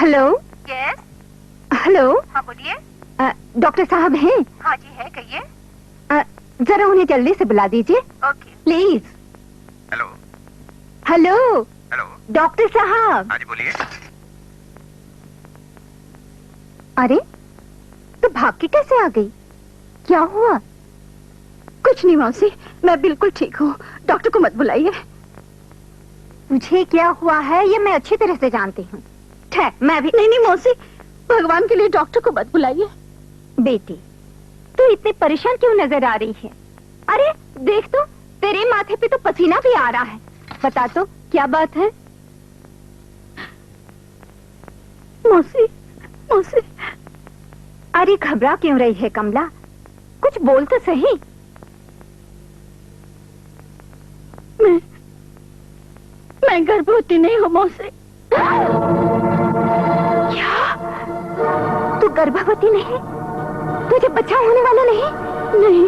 Hello. Yes. Hello. हाँ बोलिए। Doctor साहब हैं? हाँ जी है, कहिए। जरा उन्हें जल्दी से बुला दीजिए। Okay please. Hello. Hello. Hello. Doctor साहब। हाँ जी बोलिए। अरे तो भाग के कैसे आ गई? क्या हुआ? कुछ नहीं मौसी, मैं बिल्कुल ठीक हूँ। डॉक्टर को मत बुलाइए। तुझे क्या हुआ है ये मैं अच्छी तरह से जानती हूँ। ठहर, मैं भी। नहीं मौसी, भगवान के लिए डॉक्टर को मत बुलाइए। बेटी तू इतनी परेशान क्यों नजर आ रही है? अरे देख तो, तेरे माथे पे तो पसीना भी आ रहा है। बता तो क्या बात है? मौसी मौसी। अरे घबरा क्यों रही है कमला? कुछ बोल तो सही। मैं गर्भवती नहीं हूँ मौसी। क्या? तू गर्भवती नहीं? तुझे बच्चा होने वाला नहीं? नहीं।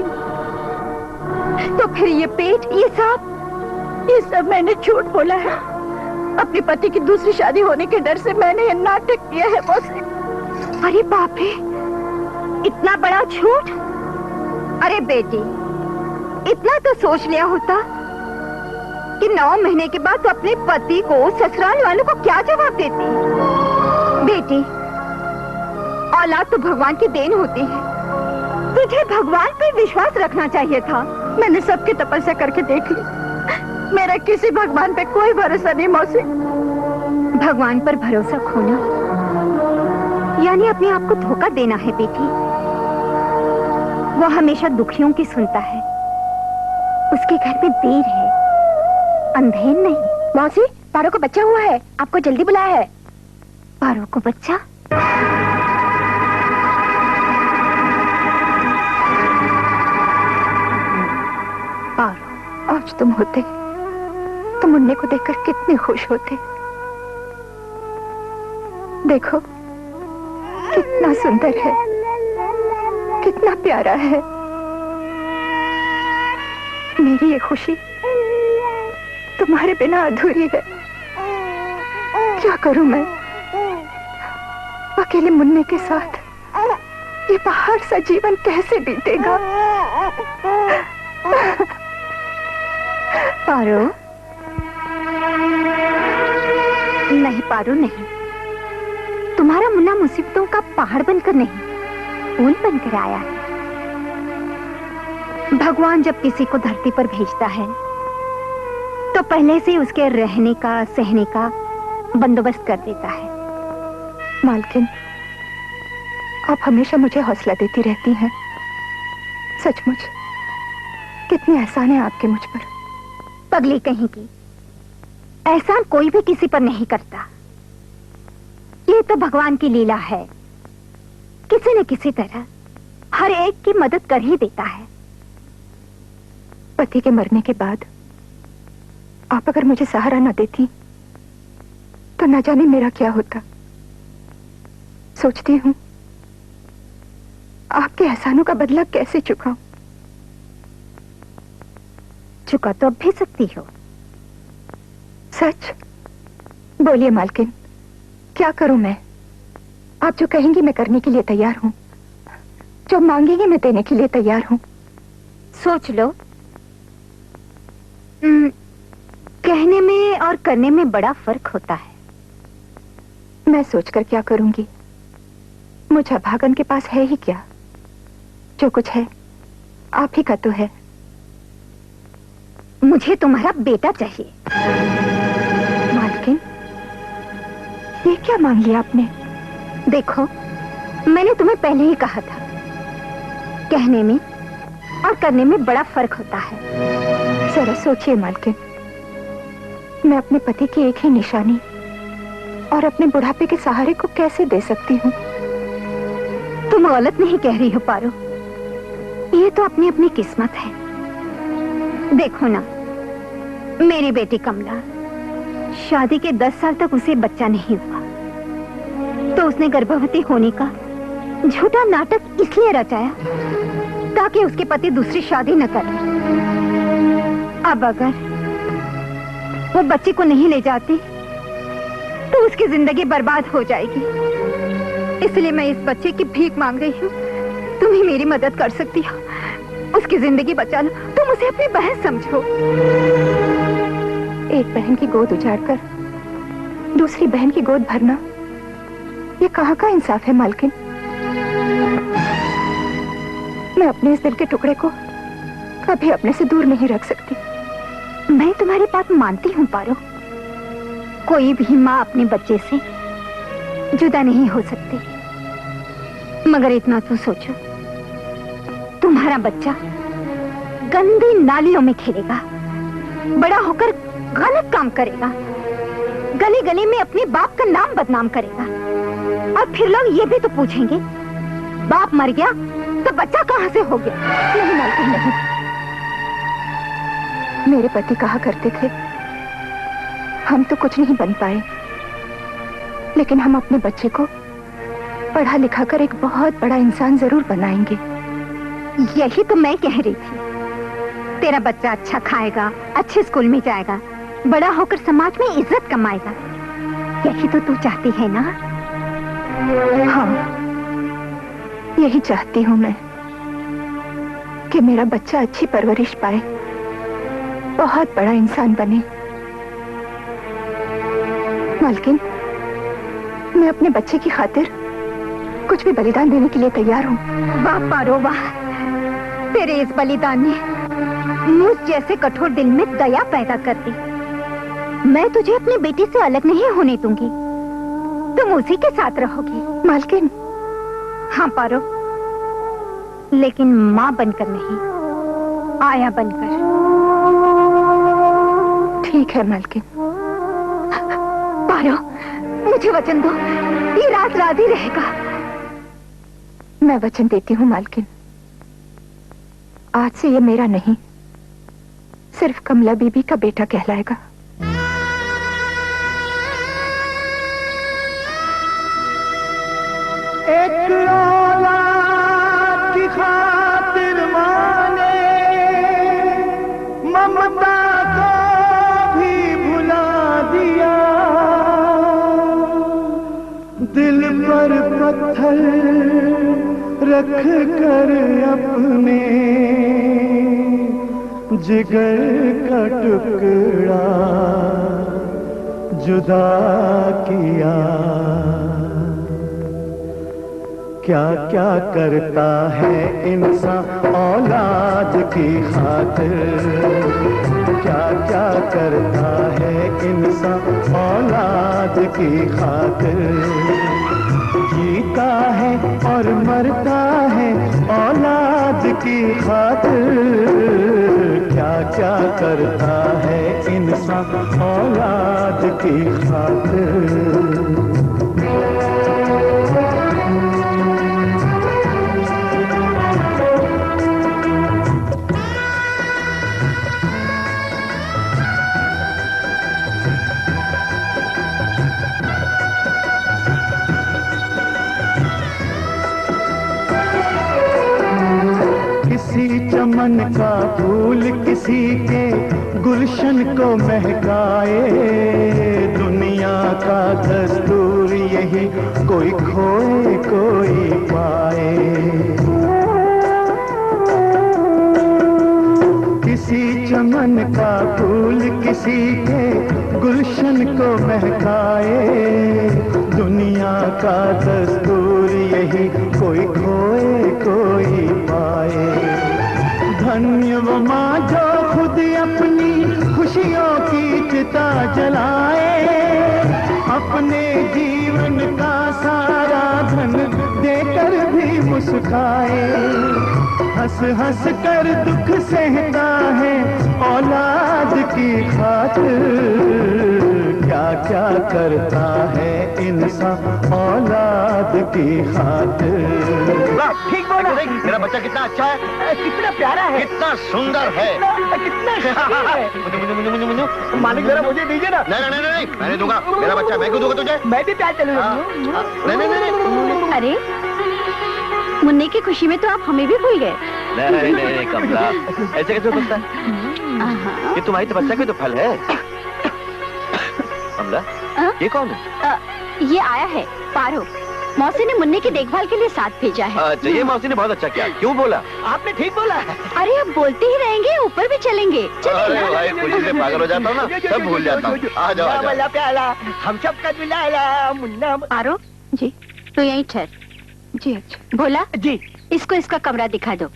तो फिर ये पेट, ये सब मैंने झूठ बोला है। अपने पति की दूसरी शादी होने के डर से मैंने ये नाटक किया है मौसी। अरे बाप रे, इतना बड़ा झूठ! अरे बेटी, इतना तो सोच लिया होता कि 9 महीने के बाद तो अपने पति को, ससुराल वालों को क्या जवाब देती? बेटी, औलाद तो भगवान की देन होती है। तुझे भगवान पे विश्वास रखना चाहिए था। मैंने सबकी तपस्या करके देख ली, मेरा किसी भगवान पे कोई भरोसा नहीं मौसी। भगवान पर भरोसा खोना यानी अपने आप को धोखा देना है बेटी। वो हमेशा दुखियों की सुनता है। उसके घर में देर है, अंधेर नहीं। मौसी, पारो को बच्चा हुआ है, आपको जल्दी बुलाया है। पारो को बच्चा? पारो, आज तुम होते तो मुन्ने को देखकर कितने खुश होते। देखो कितना सुंदर है, कितना प्यारा है। मेरी ये खुशी तुम्हारे बिना अधूरी है। क्या करूं मैं अकेले मुन्ने के साथ? ये पहाड़ सा जीवन कैसे बीतेगा? पारो नहीं, पारो नहीं। तुम्हारा मुन्ना मुसीबतों का पहाड़ बनकर नहीं, फूल बनकर आया है। भगवान जब किसी को धरती पर भेजता है तो पहले से उसके रहने का, सहने का बंदोबस्त कर देता है। मालकिन, आप हमेशा मुझे हौसला देती रहती हैं। सचमुच कितनी एहसान है आपके मुझ पर। पगली कहीं की, एहसान कोई भी किसी पर नहीं करता। ये तो भगवान की लीला है। किसी न किसी तरह हर एक की मदद कर ही देता है। पति के मरने के बाद आप अगर मुझे सहारा न देती तो न जाने मेरा क्या होता। सोचती हूँ आपके एहसानों का बदला कैसे चुकाऊं। चुका तो अब भी सकती हो। सच बोलिए मालकिन, क्या करूं मैं? आप जो कहेंगी मैं करने के लिए तैयार हूं, जो मांगेंगी मैं देने के लिए तैयार हूं। सोच लो। कहने में और करने में बड़ा फर्क होता है। मैं सोचकर क्या करूंगी? मुझे भागन के पास है ही क्या? जो कुछ है आप ही का तो है। मुझे तुम्हारा बेटा चाहिए। मालकिन, ये क्या मांग लिया आपने? देखो, मैंने तुम्हें पहले ही कहा था, कहने में और करने में बड़ा फर्क होता है। जरा सोचिए मालकिन, मैं अपने पति की एक ही निशानी और अपने बुढ़ापे के सहारे को कैसे दे सकती हूँ? तुम गलत नहीं कह रही हो पारो, ये तो अपनी अपनी किस्मत है। देखो ना, मेरी बेटी कमला, शादी के 10 साल तक उसे बच्चा नहीं हुआ तो उसने गर्भवती होने का झूठा नाटक इसलिए रचाया ताकि उसके पति दूसरी शादी न करे। अब अगर वो बच्चे को नहीं ले जाती तो उसकी जिंदगी बर्बाद हो जाएगी। इसलिए मैं इस बच्चे की भीख मांग रही हूँ। तुम ही मेरी मदद कर सकती हो, उसकी जिंदगी बचा लो। तुम उसे अपनी बहन समझो। एक बहन की गोद उजाड़कर दूसरी बहन की गोद भरना, ये कहाँ का इंसाफ है मालकिन? मैं अपने इस दिल के टुकड़े को कभी अपने से दूर नहीं रख सकती। मैं तुम्हारी बात मानती हूँ पारो। कोई भी माँ अपने बच्चे से जुदा नहीं हो सकती, मगर इतना तो सोचो, तुम्हारा बच्चा गंदी नालियों में खेलेगा, बड़ा होकर गलत काम करेगा, गली गली में अपने बाप का नाम बदनाम करेगा, और फिर लोग ये भी तो पूछेंगे, बाप मर गया तो बच्चा कहां से हो गया? नहीं मालकिन, नहीं। मेरे पति कहा करते थे, हम तो कुछ नहीं बन पाए, लेकिन हम अपने बच्चे को पढ़ा लिखा कर एक बहुत बड़ा इंसान जरूर बनाएंगे। यही तो मैं कह रही थी। तेरा बच्चा अच्छा खाएगा, अच्छे स्कूल में जाएगा, बड़ा होकर समाज में इज्जत कमाएगा। यही तो तू चाहती है ना? हाँ, यही चाहती हूँ मैं कि मेरा बच्चा अच्छी परवरिश पाए, बहुत बड़ा इंसान बने। मालकिन, मैं अपने बच्चे की खातिर कुछ भी बलिदान देने के लिए तैयार हूँ। वाह पारो वाह, तेरे इस बलिदान ने मुझ जैसे कठोर दिल में दया पैदा कर दी। मैं तुझे अपनी बेटी से अलग नहीं होने दूंगी, तुम उसी के साथ रहोगी। मालकिन। हाँ पारो, लेकिन माँ बनकर नहीं, आया बनकर। ठीक है मालकिन। पारो, मुझे वचन दो, ये रात रात ही रहेगा। मैं वचन देती हूँ मालकिन, आज से ये मेरा नहीं, सिर्फ कमला बीबी का बेटा कहलाएगा। एक औलाद की खातिर माने ममता को भी भुला दिया, दिल पर पत्थर रख कर अपने जिगर का टुकड़ा जुदा किया। क्या क्या करता है इंसान औलाद की खातिर, क्या क्या करता है इंसान औलाद की खातिर। जीता है और मरता है औलाद की खातिर, क्या क्या करता है इंसान औलाद की खातिर। किसी चमन का फूल किसी के गुलशन को महकाए, दुनिया का दस्तूर यही, कोई खोए कोई पाए। किसी चमन का फूल किसी के गुलशन को महकाए, दुनिया का दस्तूर यही, कोई खोए कोई पाए। धन्य वो माँ जो खुद अपनी खुशियों की चिता जलाए, अपने जीवन का सारा धन देकर भी मुस्काए। हंस हंस कर दुख सहता है औलाद की खातिर, क्या क्या करता है इंसान औलाद की खातिर। ठीक बोला। मेरा बच्चा कितना अच्छा है, कितना प्यारा है, कितना सुंदर है, कितना मालिक जरा मुझे दीजिए ना। नहीं नहीं नहीं, मैं दूंगा। मेरा बच्चा, मैं क्यों दूंगा तुझे? मैं भी प्यार चलूंगा। नहीं। अरे मुन्ने की खुशी में तो आप हमें भी भूल गए। नहीं कमला, ऐसे कैसे हो सकता है? ये तुम्हारी तपस्या का तो फल है। कमला, ये कौन है? ये आया है पारो। मौसी ने मुन्ने की देखभाल के लिए साथ भेजा है। अच्छा, ये मौसी ने बहुत अच्छा किया। क्यों बोला? आपने ठीक बोला। अरे अब बोलते ही रहेंगे, ऊपर भी चलेंगे। अरे भाई, खुशी से पागल हो जाता हूँ ना, सब भूल जाता हूँ। आ जाओ, आ जाओ। प्याला हम सब का मिला मुन्ना। पारो जी तो यहीं ठहर। जी अच्छा। भोला जी इसको इसका कमरा दिखा दो।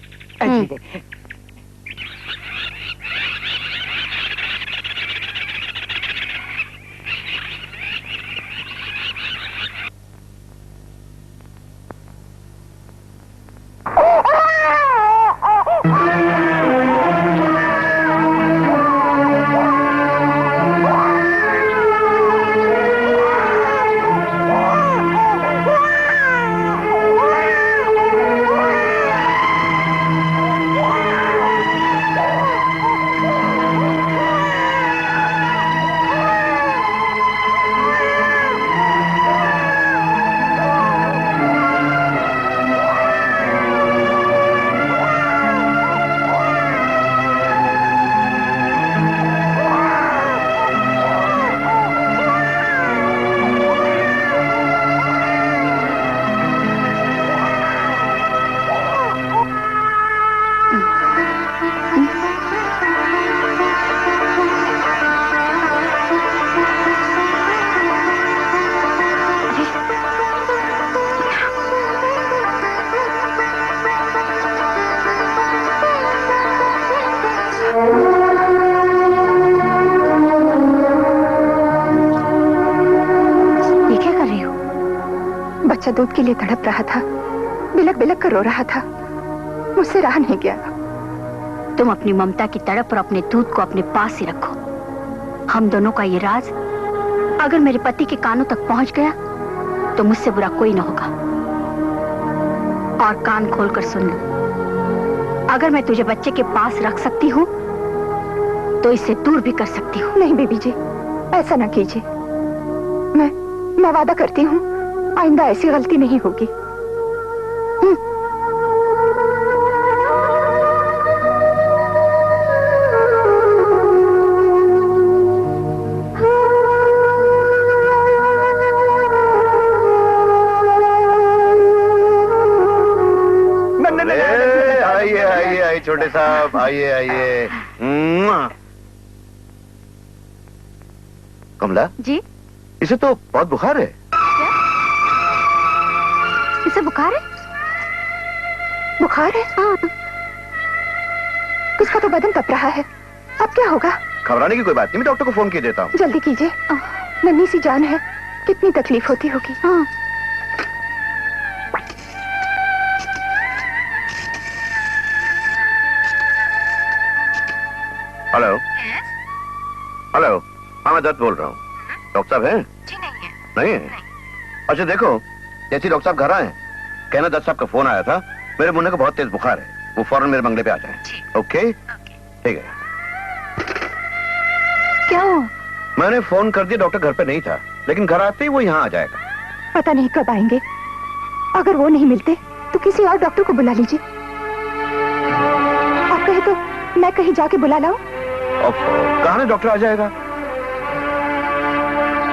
बच्चा दूध के लिए तड़प रहा था, बिलक बिलक कर रो रहा था, मुझसे रहा नहीं गया। तुम अपनी ममता की तड़प और अपने दूध को अपने पास ही रखो। हम दोनों का ये राज अगर मेरे पति के कानों तक पहुंच गया तो मुझसे बुरा कोई न होगा। और कान खोलकर सुन लो, अगर मैं तुझे बच्चे के पास रख सकती हूँ तो इसे दूर भी कर सकती हूँ। नहीं बेबी जी, ऐसा ना कीजिए। मैं वादा करती हूँ आइंदा ऐसी गलती नहीं होगी। आइए छोटे साहब, आइए। कमला जी, इसे तो बहुत बुखार है। इसे बुखार है? बुखार है? हाँ। इसका तो बदन कप रहा है, अब क्या होगा? घबराने की कोई बात नहीं, मैं डॉक्टर को फोन किए देता हूँ। जल्दी कीजिए, नन्ही सी जान है, कितनी तकलीफ होती होगी। हाँ। हेलो हेलो, हाँ मैं दत्त बोल रहा हूँ। डॉक्टर साहब हैं? जी नहीं है। नहीं है? अच्छा देखो, जैसे डॉक्टर साहब घर आए कहना दत्त साहब का फोन आया था, मेरे मुन्ने को बहुत तेज बुखार है, वो फौरन मेरे बंगले पे आ जाए। ओके ठीक है। क्या हुआ? मैंने फोन कर दिया, डॉक्टर घर पे नहीं था, लेकिन घर आते ही वो यहाँ आ जाएगा। पता नहीं कब आएंगे, अगर वो नहीं मिलते तो किसी और डॉक्टर को बुला लीजिए। आप कहे तो मैं कहीं जाके बुला लाऊं? कहाँ डॉक्टर आ जाएगा?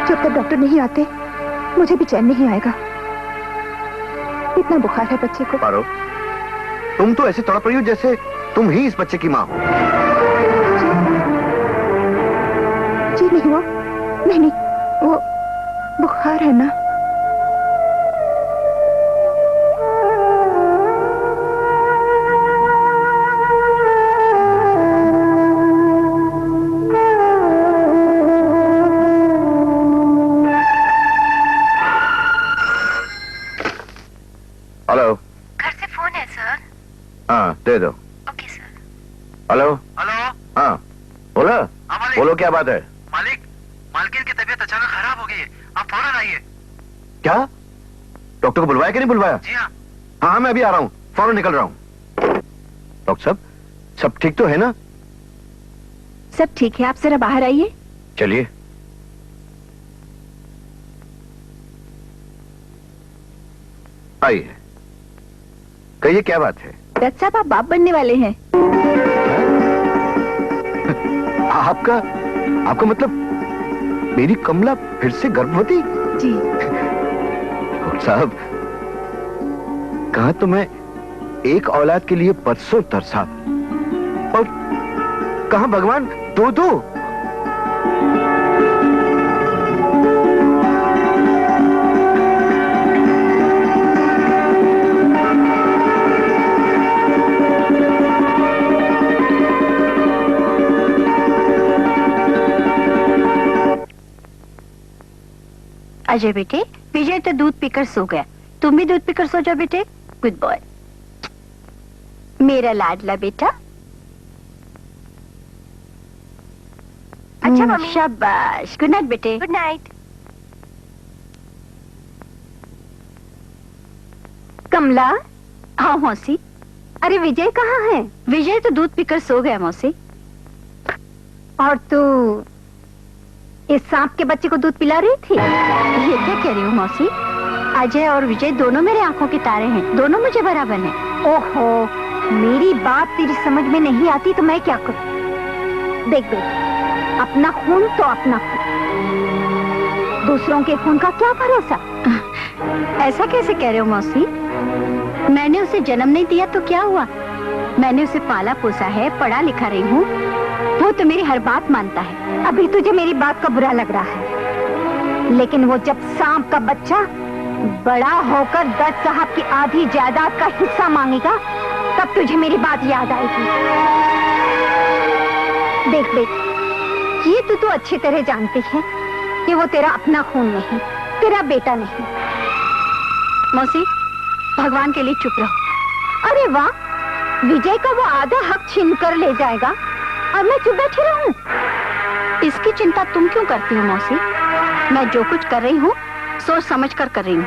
जब तक डॉक्टर नहीं आते मुझे भी चैन नहीं आएगा। इतना बुखार है बच्चे को। पारो, तुम तो ऐसे तड़प रही हो जैसे तुम ही इस बच्चे की माँ हो। जी नहीं, वो नहीं, वो बुखार है ना। हेलो, घर से फोन है सर। हाँ दे दो। Okay sir. Hello hello. हाँ बोला। हाँ मालिक। बोलो क्या बात है? मालिक, मालकिन की तबीयत अचानक खराब हो गई है, आप फौरन आइए। क्या डॉक्टर को बुलवाया कि नहीं बुलवाया? जी हाँ। हाँ मैं अभी आ रहा हूँ, फौरन निकल रहा हूँ। डॉक्टर साहब सब ठीक तो है ना? सब ठीक है, आप जरा बाहर आइए। चलिए। आइए, कहिए क्या बात है? दत्त साहब आप बाप बनने वाले हैं। आपका मतलब मेरी कमला फिर से गर्भवती? जी। डॉक्टर साहब, कहा तो मैं एक औलाद के लिए परसों तरसा, और कहा भगवान दो दो। अजय बेटे, विजय तो दूध पीकर सो गया, तुम भी दूध पीकर सो जाओ बेटे। गुड बॉय, मेरा लाडला बेटा। अच्छा मम्मी। शाबाश, गुड नाइट बेटे। Good night. कमला। हाँ मौसी। अरे विजय कहाँ है? विजय तो दूध पीकर सो गया मौसी। और तू इस सांप के बच्चे को दूध पिला रही थी? ये क्या कह रही हो मौसी? अजय और विजय दोनों मेरे आंखों के तारे हैं, दोनों मुझे बराबर हैं। ओहो, मेरी बात तेरी समझ में नहीं आती तो मैं क्या करूं? देख बेटा, अपना खून तो अपना खून, दूसरों के खून का क्या भरोसा? ऐसा कैसे कह रहे हो मौसी? मैंने उसे जन्म नहीं दिया तो क्या हुआ? मैंने उसे पाला पोसा है, पढ़ा लिखा रही हूँ, वो तो मेरी हर बात मानता है। अभी तुझे मेरी बात का बुरा लग रहा है, लेकिन वो जब सांप का बच्चा बड़ा होकर दत्त साहब की आधी जायदाद का हिस्सा मांगेगा, तब तुझे मेरी बात याद आएगी। देख बेटी, ये तो अच्छी तरह जानती है कि वो तेरा अपना खून नहीं, तेरा बेटा नहीं। मौसी, भगवान के लिए चुप रहो। अरे वाह, विजय का वो आधा हक छीन कर ले जाएगा और मैं चुप बैठी रहूं? इसकी चिंता तुम क्यों करती हो मौसी? मैं जो कुछ कर रही हूँ सोच समझ कर रही हूँ।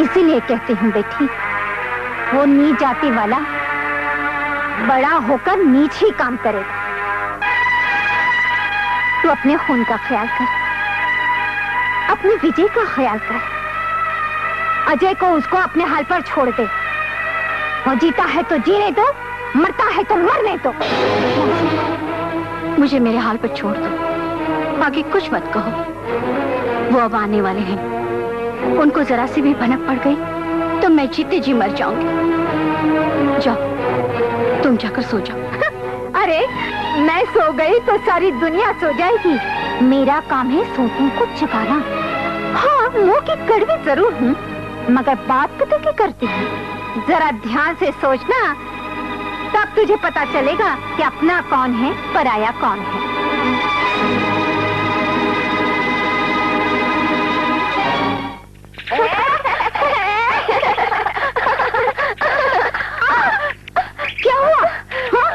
इसीलिए कहती हूँ बेटी, वो नीच जाति वाला बड़ा होकर नीच ही काम करेगा। तू अपने खून का ख्याल कर, अपने विजय का ख्याल कर। अजय को उसको अपने हाल पर छोड़ दे। वो जीता है तो जीने दो, मरता है तो मरने दो। मुझे मेरे हाल पर छोड़ दो, बाकी कुछ मत कहो। वो अब आने वाले हैं, उनको जरा सी भी भनक पड़ गई तो मैं जीते जी मर जाऊंगी। जाओ, तुम जाकर सो जाओ। अरे मैं सो गई तो सारी दुनिया सो जाएगी। मेरा काम है सोतों को जगाना। हाँ, मुंह की कड़वी जरूर हूँ, मगर बात पता क्या करती हूँ। जरा ध्यान से सोचना, तब तुझे पता चलेगा कि अपना कौन है, पराया कौन है। क्या हुआ? हाँ?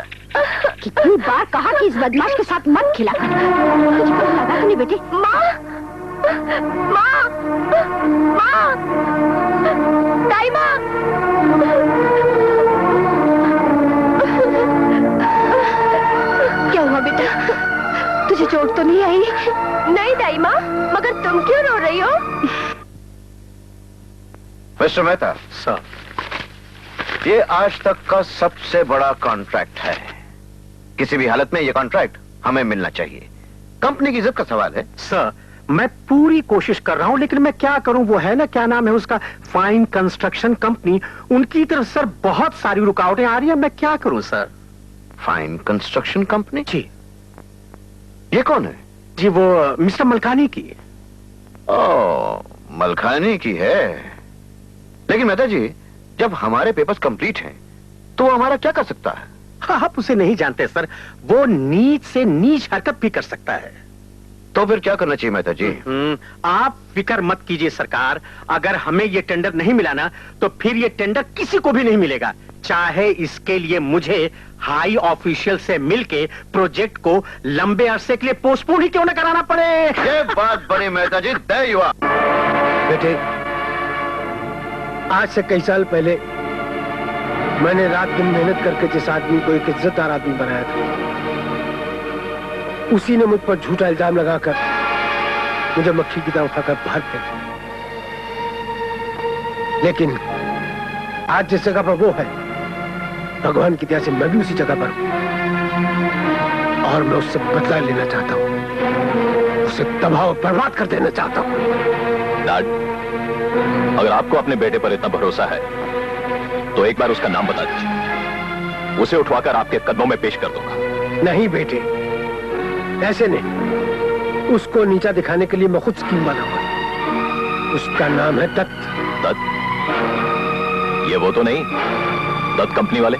कितनी बार कहा कि इस बदमाश के साथ मत खिला कर। तुझे पता लगा कि नहीं बेटी? माँ, माँ, माँ, दाई माँ। क्या हुआ बेटा? तुझे चोट तो नहीं आई? नहीं दाई माँ, मगर तुम क्यों रो रही हो? मिस्टर मेहता सर, ये आज तक का सबसे बड़ा कॉन्ट्रैक्ट है। किसी भी हालत में ये कॉन्ट्रैक्ट हमें मिलना चाहिए। कंपनी की इज्जत का सवाल है। सर, मैं पूरी कोशिश कर रहा हूं, लेकिन मैं क्या करूं? वो है ना, क्या नाम है उसका, फाइन कंस्ट्रक्शन कंपनी, उनकी तरफ सर बहुत सारी रुकावटें आ रही हैं। मैं क्या करूं सर? Fine construction company? जी। ये कौन है? जी वो मिस्टर मलकानी की। ओह, मलकानी की है। लेकिन मेहता जी, जब हमारे पेपर्स कंप्लीट हैं, तो वो हमारा क्या कर सकता है? हाँ, आप उसे नहीं जानते सर, वो नीच से नीच हरकत भी कर सकता है। तो फिर क्या करना चाहिए मेहता जी? आप फिक्र मत कीजिए सरकार, अगर हमें ये टेंडर नहीं मिला ना, तो फिर ये टेंडर किसी को भी नहीं मिलेगा, चाहे इसके लिए मुझे हाई ऑफिशियल से मिलके प्रोजेक्ट को लंबे अरसे के लिए पोस्टपोन ही क्यों न कराना पड़े। ये बात बड़ी मेहता जी, there you are। बेटे, आज से कई साल पहले मैंने रात दिन मेहनत करके जिस आदमी को एक इज्जतदार आदमी बनाया था, उसी ने मुझ पर झूठा इल्जाम लगाकर मुझे मक्खी की तरह खाकर बाहर फेंका। लेकिन आज जिस जगह पर वो है, भगवान की दया से मैं भी उसी जगह पर हूं और मैं उससे बदला लेना चाहता हूं। उसे तबाह और बर्बाद कर देना चाहता हूँ। डैड, अगर आपको अपने बेटे पर इतना भरोसा है तो एक बार उसका नाम बता दीजिए, उसे उठवाकर आपके कदमों में पेश कर दूंगा। नहीं बेटे, ऐसे नहीं। उसको नीचा दिखाने के लिए मैं खुद स्कीम बनाऊंगा। उसका नाम है दत्त। दत्त? ये वो तो नहीं, दत्त कंपनी वाले?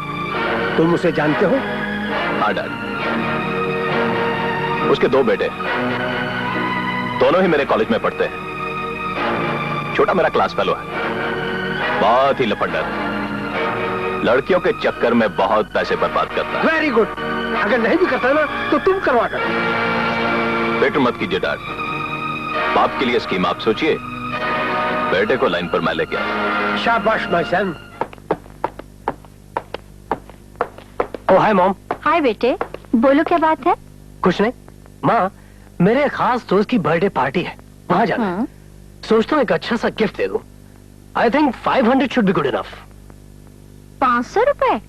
तुम उसे जानते हो? हाँ डैड, उसके 2 बेटे, दोनों ही मेरे कॉलेज में पढ़ते हैं। छोटा मेरा क्लास फेलो है, बहुत ही लफंडर, लड़कियों के चक्कर में बहुत पैसे बर्बाद करता है। Very good. अगर नहीं भी करता ना तो तुम करवा कर। फिक्र मत कीजिए डैड, बाप के लिए स्कीम आप सोचिए, बेटे को लाइन पर मैं लेके आऊं। शाबाश my son. O hi mom. हाय बेटे, बोलो क्या बात है? कुछ नहीं माँ, मेरे खास दोस्त की बर्थडे पार्टी है, वहां जाना है। सोचता हूँ एक अच्छा सा गिफ्ट दे दूं। I think 500 should be good enough. 500 रुपए?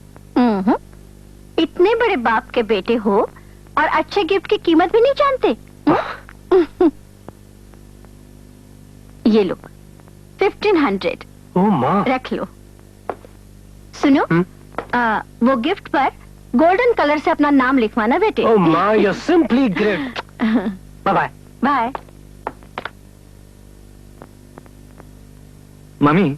इतने बड़े बाप के बेटे हो और अच्छे गिफ्ट की कीमत भी नहीं जानते? ये लो 1500। ओ माँ। रख लो। सुनो, वो गिफ्ट पर गोल्डन कलर से अपना नाम लिखवाना बेटे। ओ माँ, you are simply great. Bye bye. Bye. Mummy,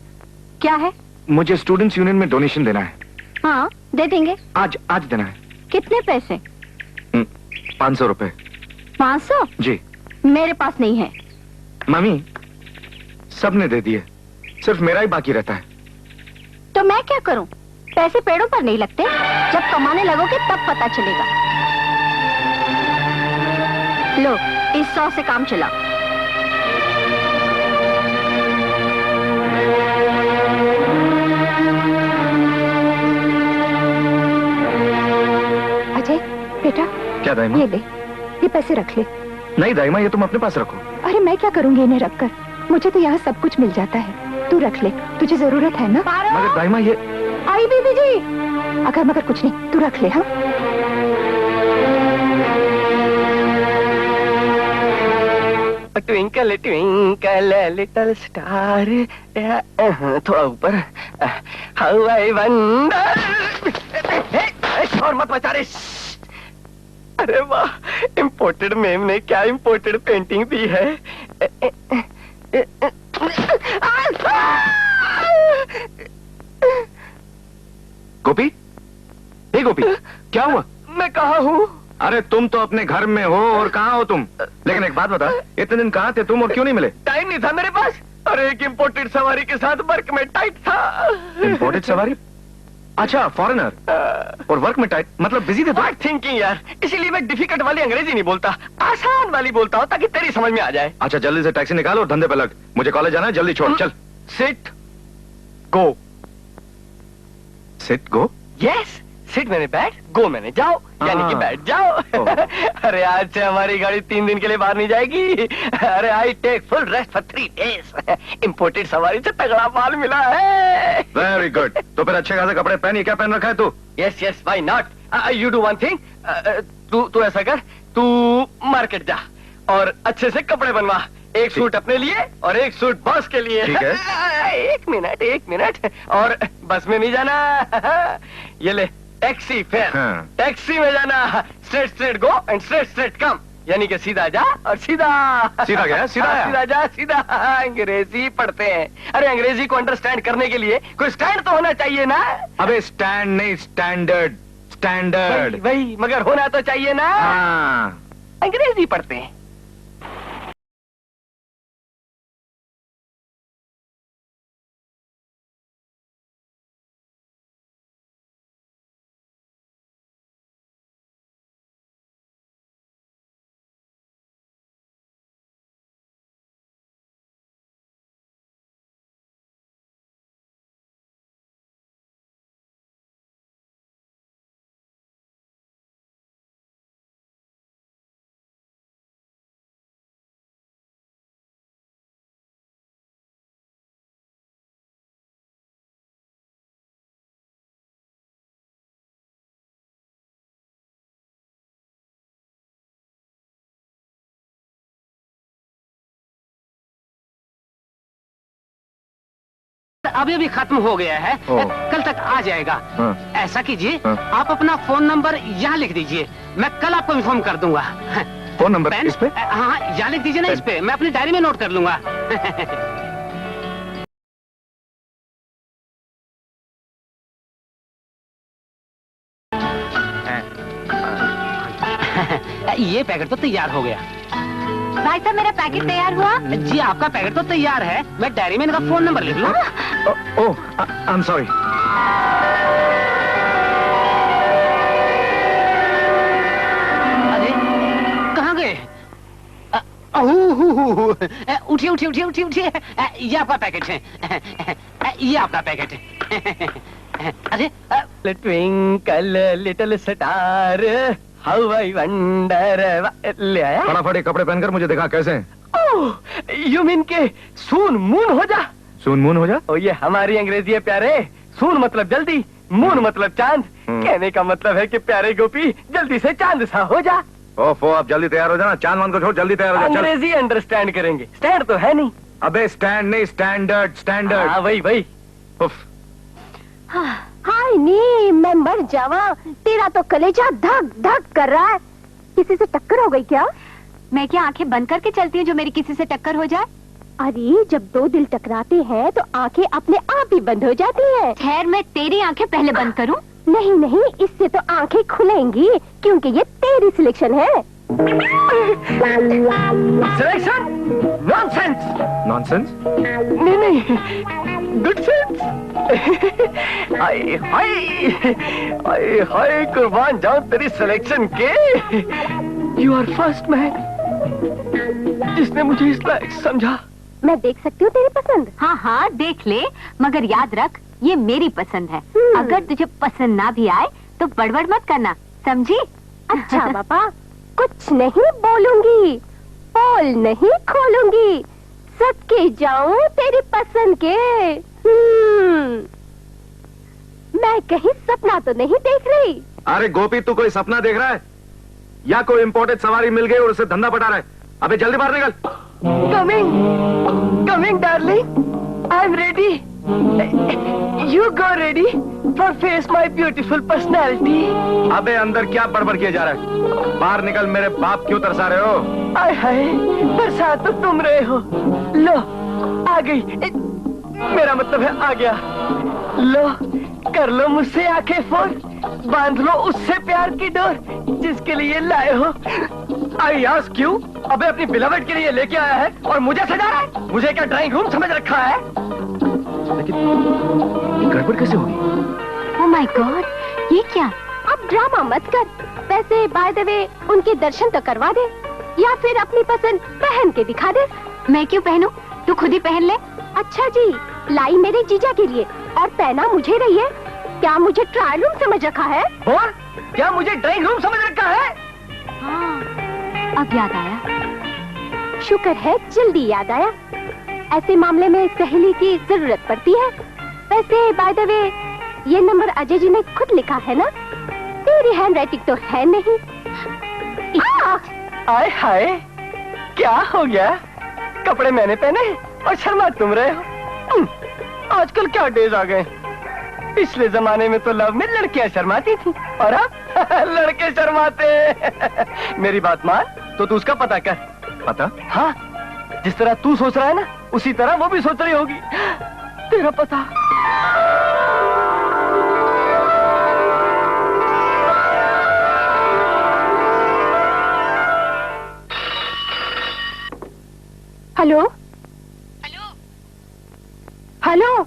क्या है? मुझे स्टूडेंट्स यूनियन में डोनेशन देना है। हाँ, दे देंगे। आज देना है। कितने पैसे? 500 रुपए। 500? जी। मेरे पास नहीं है। मम्मी, सबने दे दिए, सिर्फ मेरा ही बाकी रहता है। तो मैं क्या करूं? पैसे पेड़ों पर नहीं लगते, जब कमाने लगोगे तब पता चलेगा। लो, इस 100 से काम चलाओ। अजय बेटा, क्या दाइमा? ये ले, ये पैसे रख ले। नहीं दाइमा, ये तुम अपने पास रखो। अरे मैं क्या करूंगी इन्हें रखकर? मुझे तो यहाँ सब कुछ मिल जाता है। तू रख ले, तुझे जरूरत है ना? मगर दाइमा ये... आई बीबी जी। अगर मगर कुछ नहीं, तू रख ले। हाँ, ट्विंकल ट्विंकल लिटिल स्टार, थोड़ा ऊपर। How I wonder. शोर मत मचा रे। अरे वाह, इम्पोर्टेड मेम ने क्या इम्पोर्टेड पेंटिंग दी है। गोपी, हे गोपी, क्या हुआ? मैं कहाँ हूँ? अरे तुम तो अपने घर में हो, और कहाँ हो तुम? लेकिन एक बात बता, इतने दिन कहाँ थे तुम और क्यों नहीं मिले? टाइम नहीं था मेरे पास, और एक इम्पोर्टेड सवारी के साथ वर्क में टाइट था। इम्पोर्टेड सवारी? अच्छा, फॉरेनर और वर्क में टाइट, मतलब बिजी थे तुम? थिंकिंग यार, इसीलिए मैं डिफिकल्ट वाली अंग्रेजी नहीं बोलता, आसान वाली बोलता हूँ ताकि तेरी समझ में आ जाए। अच्छा, जल्दी से टैक्सी निकाल और धंधे पे लग। मुझे कॉलेज जाना है, जल्दी छोड़। चल। सिट गो। सिट गो? यस, सिट मैंने बैठ, गो मैंने जाओ, यानी कि बैठ जाओ। अरे आज से हमारी गाड़ी 3 दिन के लिए बाहर नहीं जाएगी। अरे I take full rest for 3 days. Imported सवारी से तगड़ा माल मिला है। Very good. तो फिर अच्छे खासे कपड़े पहन, क्या पहन रखा है तू? Yes yes, why not. You do one thing, तू ऐसा कर, तू मार्केट जा और अच्छे से कपड़े बनवा। एक सूट अपने लिए और एक सूट बॉस के लिए। ठीक है। एक मिनट, और बस में नहीं जाना। ये ले टैक्सी फेयर। हाँ। टैक्सी में जाना, स्ट्रेट गो एंड स्ट्रेट कम, यानी कि सीधा जा और सीधा गया, सीधा आया। सीधा जा, सीधा। अंग्रेजी पढ़ते हैं। अरे अंग्रेजी को अंडरस्टैंड करने के लिए कोई स्टैंड तो होना चाहिए ना। अबे स्टैंड नहीं, स्टैंडर्ड। वही, मगर होना तो चाहिए ना। हाँ। अंग्रेजी पढ़ते हैं। अभी अभी खत्म हो गया है, कल तक आ जाएगा। ऐसा कीजिए, आप अपना फोन नंबर यहाँ लिख दीजिए, मैं कल आपको इन्फॉर्म कर दूंगा। फोन नंबर इस पे? हाँ, यहाँ लिख दीजिए ना इस पे, मैं अपनी डायरी में नोट कर लूंगा। ये पैकेट तो तैयार हो गया। भाई साहब, मेरा पैकेट तैयार हुआ? जी, आपका पैकेट तो तैयार है, मैं डायरी में इनका फोन नंबर लिख लूं। ओह, आई एम सॉरी। अरे, कहाँ गए? उठिए उठिए उठिए उठिए उठिए, ये आपका पैकेट है, ये आपका पैकेट है। अरे, twinkle little star how I wonder, ले आया? फटाफट ये कपड़े पहनकर मुझे दिखा कैसे हैं? ओह, यू मीन के सून मून हो जा? सून मून हो जा? ओ, ये हमारी अंग्रेजी है प्यारे। सून मतलब जल्दी, मून मतलब चांद। कहने का मतलब है कि प्यारे गोपी जल्दी से चांद सा हो जा। ओफो, आप जल्दी तैयार हो जाना, चांद मान को छोड़, जल्दी तैयार हो जा। अंग्रेजी अंडरस्टैंड करेंगे, स्टैंड तो है नहीं। अबे स्टैंड नहीं, स्टैंडर्ड स्टैंडर्ड। हाँ, वही वही। उफ। हाय नी, मैं मर जावा, तेरा तो कलेजा धक धक कर रहा है। किसी से टक्कर हो गई क्या? मैं क्या आंखें बंद करके चलती हूँ जो मेरी किसी से टक्कर हो जाए? अरे, जब दो दिल टकराते हैं तो आंखें अपने आप ही बंद हो जाती हैं। खैर, मैं तेरी आंखें पहले बंद करूँ? नहीं नहीं, इससे तो आंखें खुलेंगी, क्योंकि ये तेरी सिलेक्शन है। सिलेक्शन? नॉनसेंस। नॉनसेंस? नहीं नहीं, गुड सेंस। हाय हाय हाय हाय, कुर्बान जाऊं तेरी सिलेक्शन के। यू आर फर्स्ट मैन जिसने मुझे इस लायक समझा। मैं देख सकती हूँ तेरी पसंद? हाँ हाँ, देख ले, मगर याद रख, ये मेरी पसंद है। अगर तुझे पसंद ना भी आए तो बड़बड़ मत करना, समझी? अच्छा पापा, कुछ नहीं बोलूंगी, पोल नहीं खोलूंगी, सदके जाऊं तेरी पसंद के। मैं कहीं सपना तो नहीं देख रही? अरे गोपी, तू कोई सपना देख रहा है या कोई इम्पोर्टेड सवारी मिल गई और उससे धंधा पटा रहा है? अबे जल्दी बाहर निकल। Coming coming darling, I am ready. You go ready for face my beautiful personality. अबे अंदर क्या बड़बड़ किया जा रहा है? बाहर निकल, मेरे बाप क्यों तरसा रहे हो? आय हाय, बरसात तो तुम रहे हो। लो, आ गई, मेरा मतलब है आ गया। लो, कर लो मुझसे आंखें फोड़, बांध लो उससे प्यार की डोर जिसके लिए लाए हो। आई आस्क यू, अबे अपनी बिलवड के लिए लेके आया है और मुझे सजा रहा है? मुझे क्या ड्राइंग रूम समझ रखा है? लेकिन गड़बड़ कैसे होगी? ओह माय गॉड, ये क्या? अब ड्रामा मत कर। वैसे बाय द वे, उनके दर्शन तो करवा दे, या फिर अपनी पसंद पहन के दिखा दे। मैं क्यों पहनूं? तू खुद ही पहन ले। अच्छा जी, लाई मेरे जीजा के लिए और पहना मुझे रही है। क्या मुझे ट्रायल रूम समझ रखा है? और क्या मुझे ड्राइंग रूम समझ रखा है? हाँ, अब याद आया। शुक्र है जल्दी याद आया। ऐसे मामले में सहेली की जरूरत पड़ती है। वैसे बाय द वे, ये नंबर अजय जी ने खुद लिखा है ना? तेरी हैंड राइटिंग तो है नहीं। आय हाय, क्या हो गया? कपड़े मैंने पहने और शर्मा तुम रहे हो। आजकल क्या डेज आ गए। पिछले जमाने में तो लव में लड़कियां शर्माती थी और अब लड़के शर्माते। मेरी बात मान तो तू उसका पता कर। पता? हाँ, जिस तरह तू सोच रहा है ना, उसी तरह वो भी सोच रही होगी। तेरा पता। हेलो हेलो हेलो,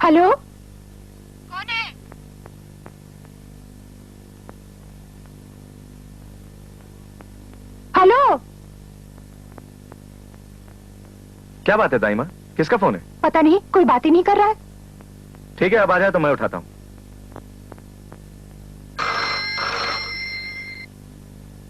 हेलो, कौन है? हेलो। क्या बात है दाइमा, किसका फोन है? पता नहीं, कोई बात ही नहीं कर रहा है। ठीक है, अब आ जाए तो मैं उठाता हूँ।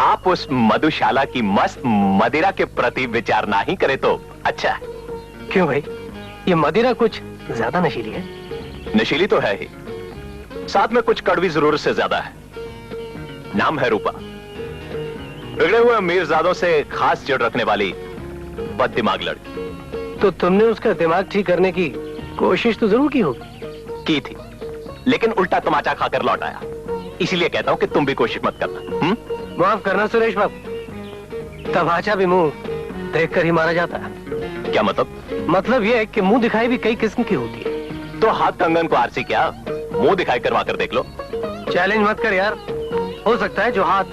आप उस मधुशाला की मस्त मदिरा के प्रति विचार ना ही करे तो अच्छा है। क्यों भाई, ये मदिरा कुछ ज्यादा नशीली है? नशीली तो है ही, साथ में कुछ कड़वी जरूरत से ज्यादा है। नाम है रूपा। बिगड़े हुए अमीरजादों से खास चिढ़ रखने वाली बद दिमाग लड़की। तो तुमने उसका दिमाग ठीक करने की कोशिश तो जरूर की होगी। की थी, लेकिन उल्टा तमाचा खाकर लौट आया। इसीलिए कहता हूं कि तुम भी कोशिश मत करना। माफ करना सुरेश बाबू, तमाचा भी मुंह देखकर ही मारा जाता है। क्या मतलब? मतलब यह है कि मुंह दिखाई भी कई किस्म की होती है। तो हाथ कंगन को आरसी क्या, मुंह दिखाई करवा कर देख लो। चैलेंज मत कर यार, हो सकता है जो हाथ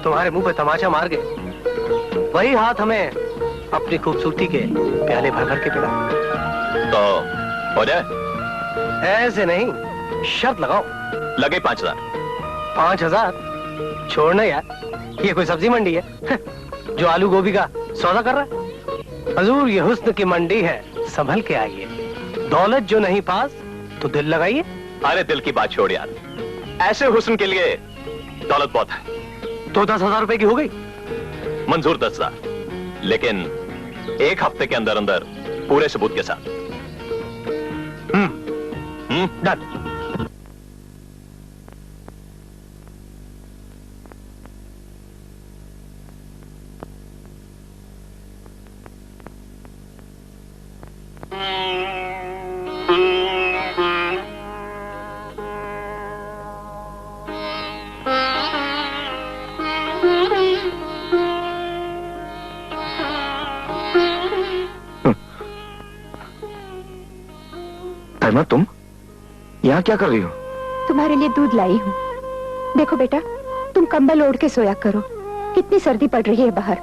तुम्हारे मुंह पे तमाचा मार गए वही हाथ हमें अपनी खूबसूरती के प्याले भर भर के पिला। तो हो जाए? ऐसे नहीं, शर्त लगाओ। लगे 5000। 5000? छोड़ना यार, ये कोई सब्जी मंडी है जो आलू गोभी का सौदा कर रहा है? हजूर, ये हुस्न की मंडी है, संभल के आइए। दौलत जो नहीं पास तो दिल लगाइए। अरे दिल की बात छोड़ यार, ऐसे हुस्न के लिए दौलत बहुत है। तो 10,000 रुपए की हो गई? मंजूर 10,000, लेकिन एक हफ्ते के अंदर अंदर पूरे सबूत के साथ। डन। ताइमा, तुम यहाँ क्या कर रही हो? तुम्हारे लिए दूध लाई हूँ। देखो बेटा, तुम कंबल ओढ़ के सोया करो। कितनी सर्दी पड़ रही है बाहर,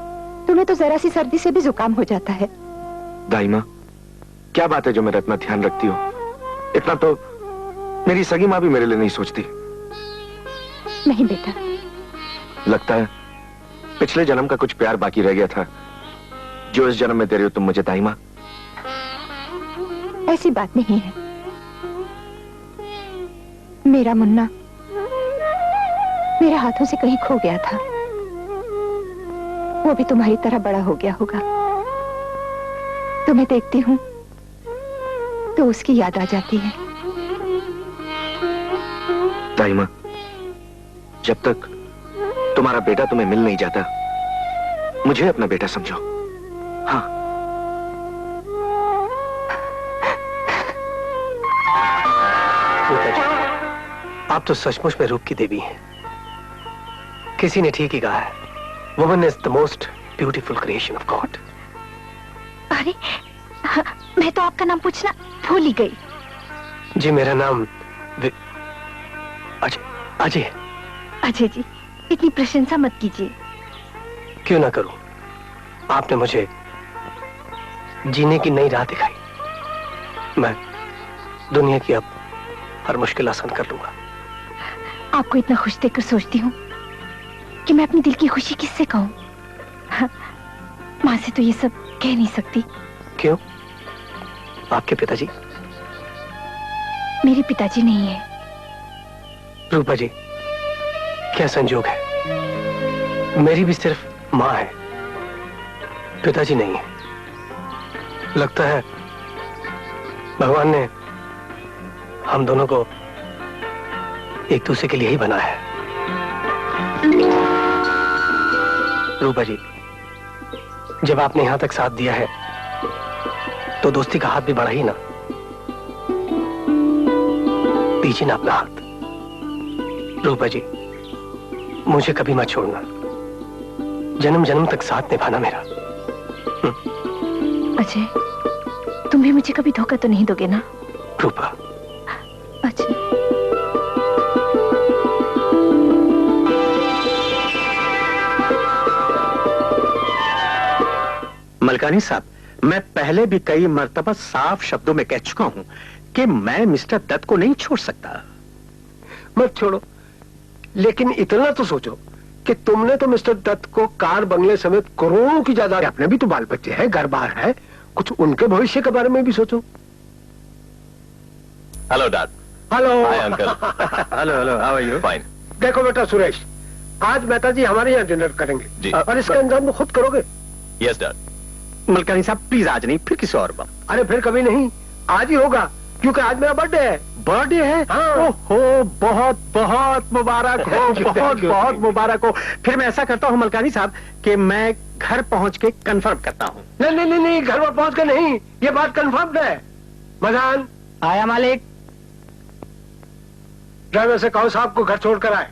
तुम्हें तो जरा सी सर्दी से भी जुकाम हो जाता है। दाइमा, क्या बात है जो मेरा इतना ध्यान रखती हो? इतना तो मेरी सगी माँ भी मेरे लिए नहीं सोचती। नहीं बेटा, लगता है पिछले जन्म का कुछ प्यार बाकी रह गया था जो इस जन्म में दे रही हो तुम मुझे दाइमा। ऐसी बात नहीं है। मेरा मुन्ना मेरे हाथों से कहीं खो गया था, वो भी तुम्हारी तरह बड़ा हो गया होगा। तुम्हें देखती हूँ तो उसकी याद आ जाती है। दाइमा, जब तक तुम्हारा बेटा तुम्हें मिल नहीं जाता, मुझे अपना बेटा समझो। हाँ। आप तो सचमुच में रूप की देवी हैं। किसी ने ठीक ही कहा है, woman is the most beautiful creation of God. अरे मैं तो आपका नाम पूछना भूल ही गई। जी, मेरा नाम अजय। अजय। अजय जी, इतनी प्रशंसा मत कीजिए। क्यों ना करूं, आपने मुझे जीने की नई राह दिखाई। मैं दुनिया की अब हर मुश्किल आसान कर लूंगा। आपको इतना खुश देखकर सोचती हूँ कि मैं अपनी दिल की खुशी किससे कहूँ। माँ से तो ये सब कह नहीं सकती। क्यों? आपके पिताजी? मेरे पिताजी नहीं है। रूपा जी, क्या संजोग है, मेरी भी सिर्फ माँ है, पिताजी नहीं है। लगता है भगवान ने हम दोनों को एक दूसरे के लिए ही बनाया है। रूपा जी, जब आपने यहां तक साथ दिया है तो दोस्ती का हाथ भी बढ़ा ही ना। दीजिए ना अपना हाथ। रूपा जी, मुझे कभी मत छोड़ना, जन्म जन्म तक साथ निभाना मेरा। अजय, तुम भी मुझे कभी धोखा तो नहीं दोगे ना? रूपा। अजय। मलकानी साहब, मैं पहले भी कई मर्तबा साफ शब्दों में कह चुका हूं कि मैं मिस्टर दत्त को नहीं छोड़ सकता। मत छोड़ो, लेकिन इतना तो सोचो कि तुमने तो मिस्टर दत्त को कार बंगले समेत करोड़ों की जायदाद, अपने भी तो बाल बच्चे हैं, घर बार है, कुछ उनके भविष्य के बारे में भी सोचो। Hello dad. Hello. Hi uncle. Hello hello, how are you? Fine. देखो बेटा सुरेश, आज मेहता जी हमारे यहाँ डिनर जी। करेंगे और इसका इंतजाम तो खुद करोगे। Yes dad. मलकानी साहब प्लीज आज नहीं, फिर किसी और बार। अरे फिर कभी नहीं, आज ही होगा क्योंकि आज मेरा बर्थडे है। बर्थडे है? हाँ। ओहो, बहुत बहुत मुबारक हो, Thank you, बहुत thank you, बहुत thank you। मुबारक हो। फिर मैं ऐसा करता हूँ मलकानी साहब कि मैं घर पहुँच के कंफर्म करता हूँ। नहीं नहीं नहीं नहीं, घर पर पहुंच के नहीं, ये बात कंफर्म है। मजान, आया मालिक। ड्राइवर से कहो साहब को घर छोड़कर आए।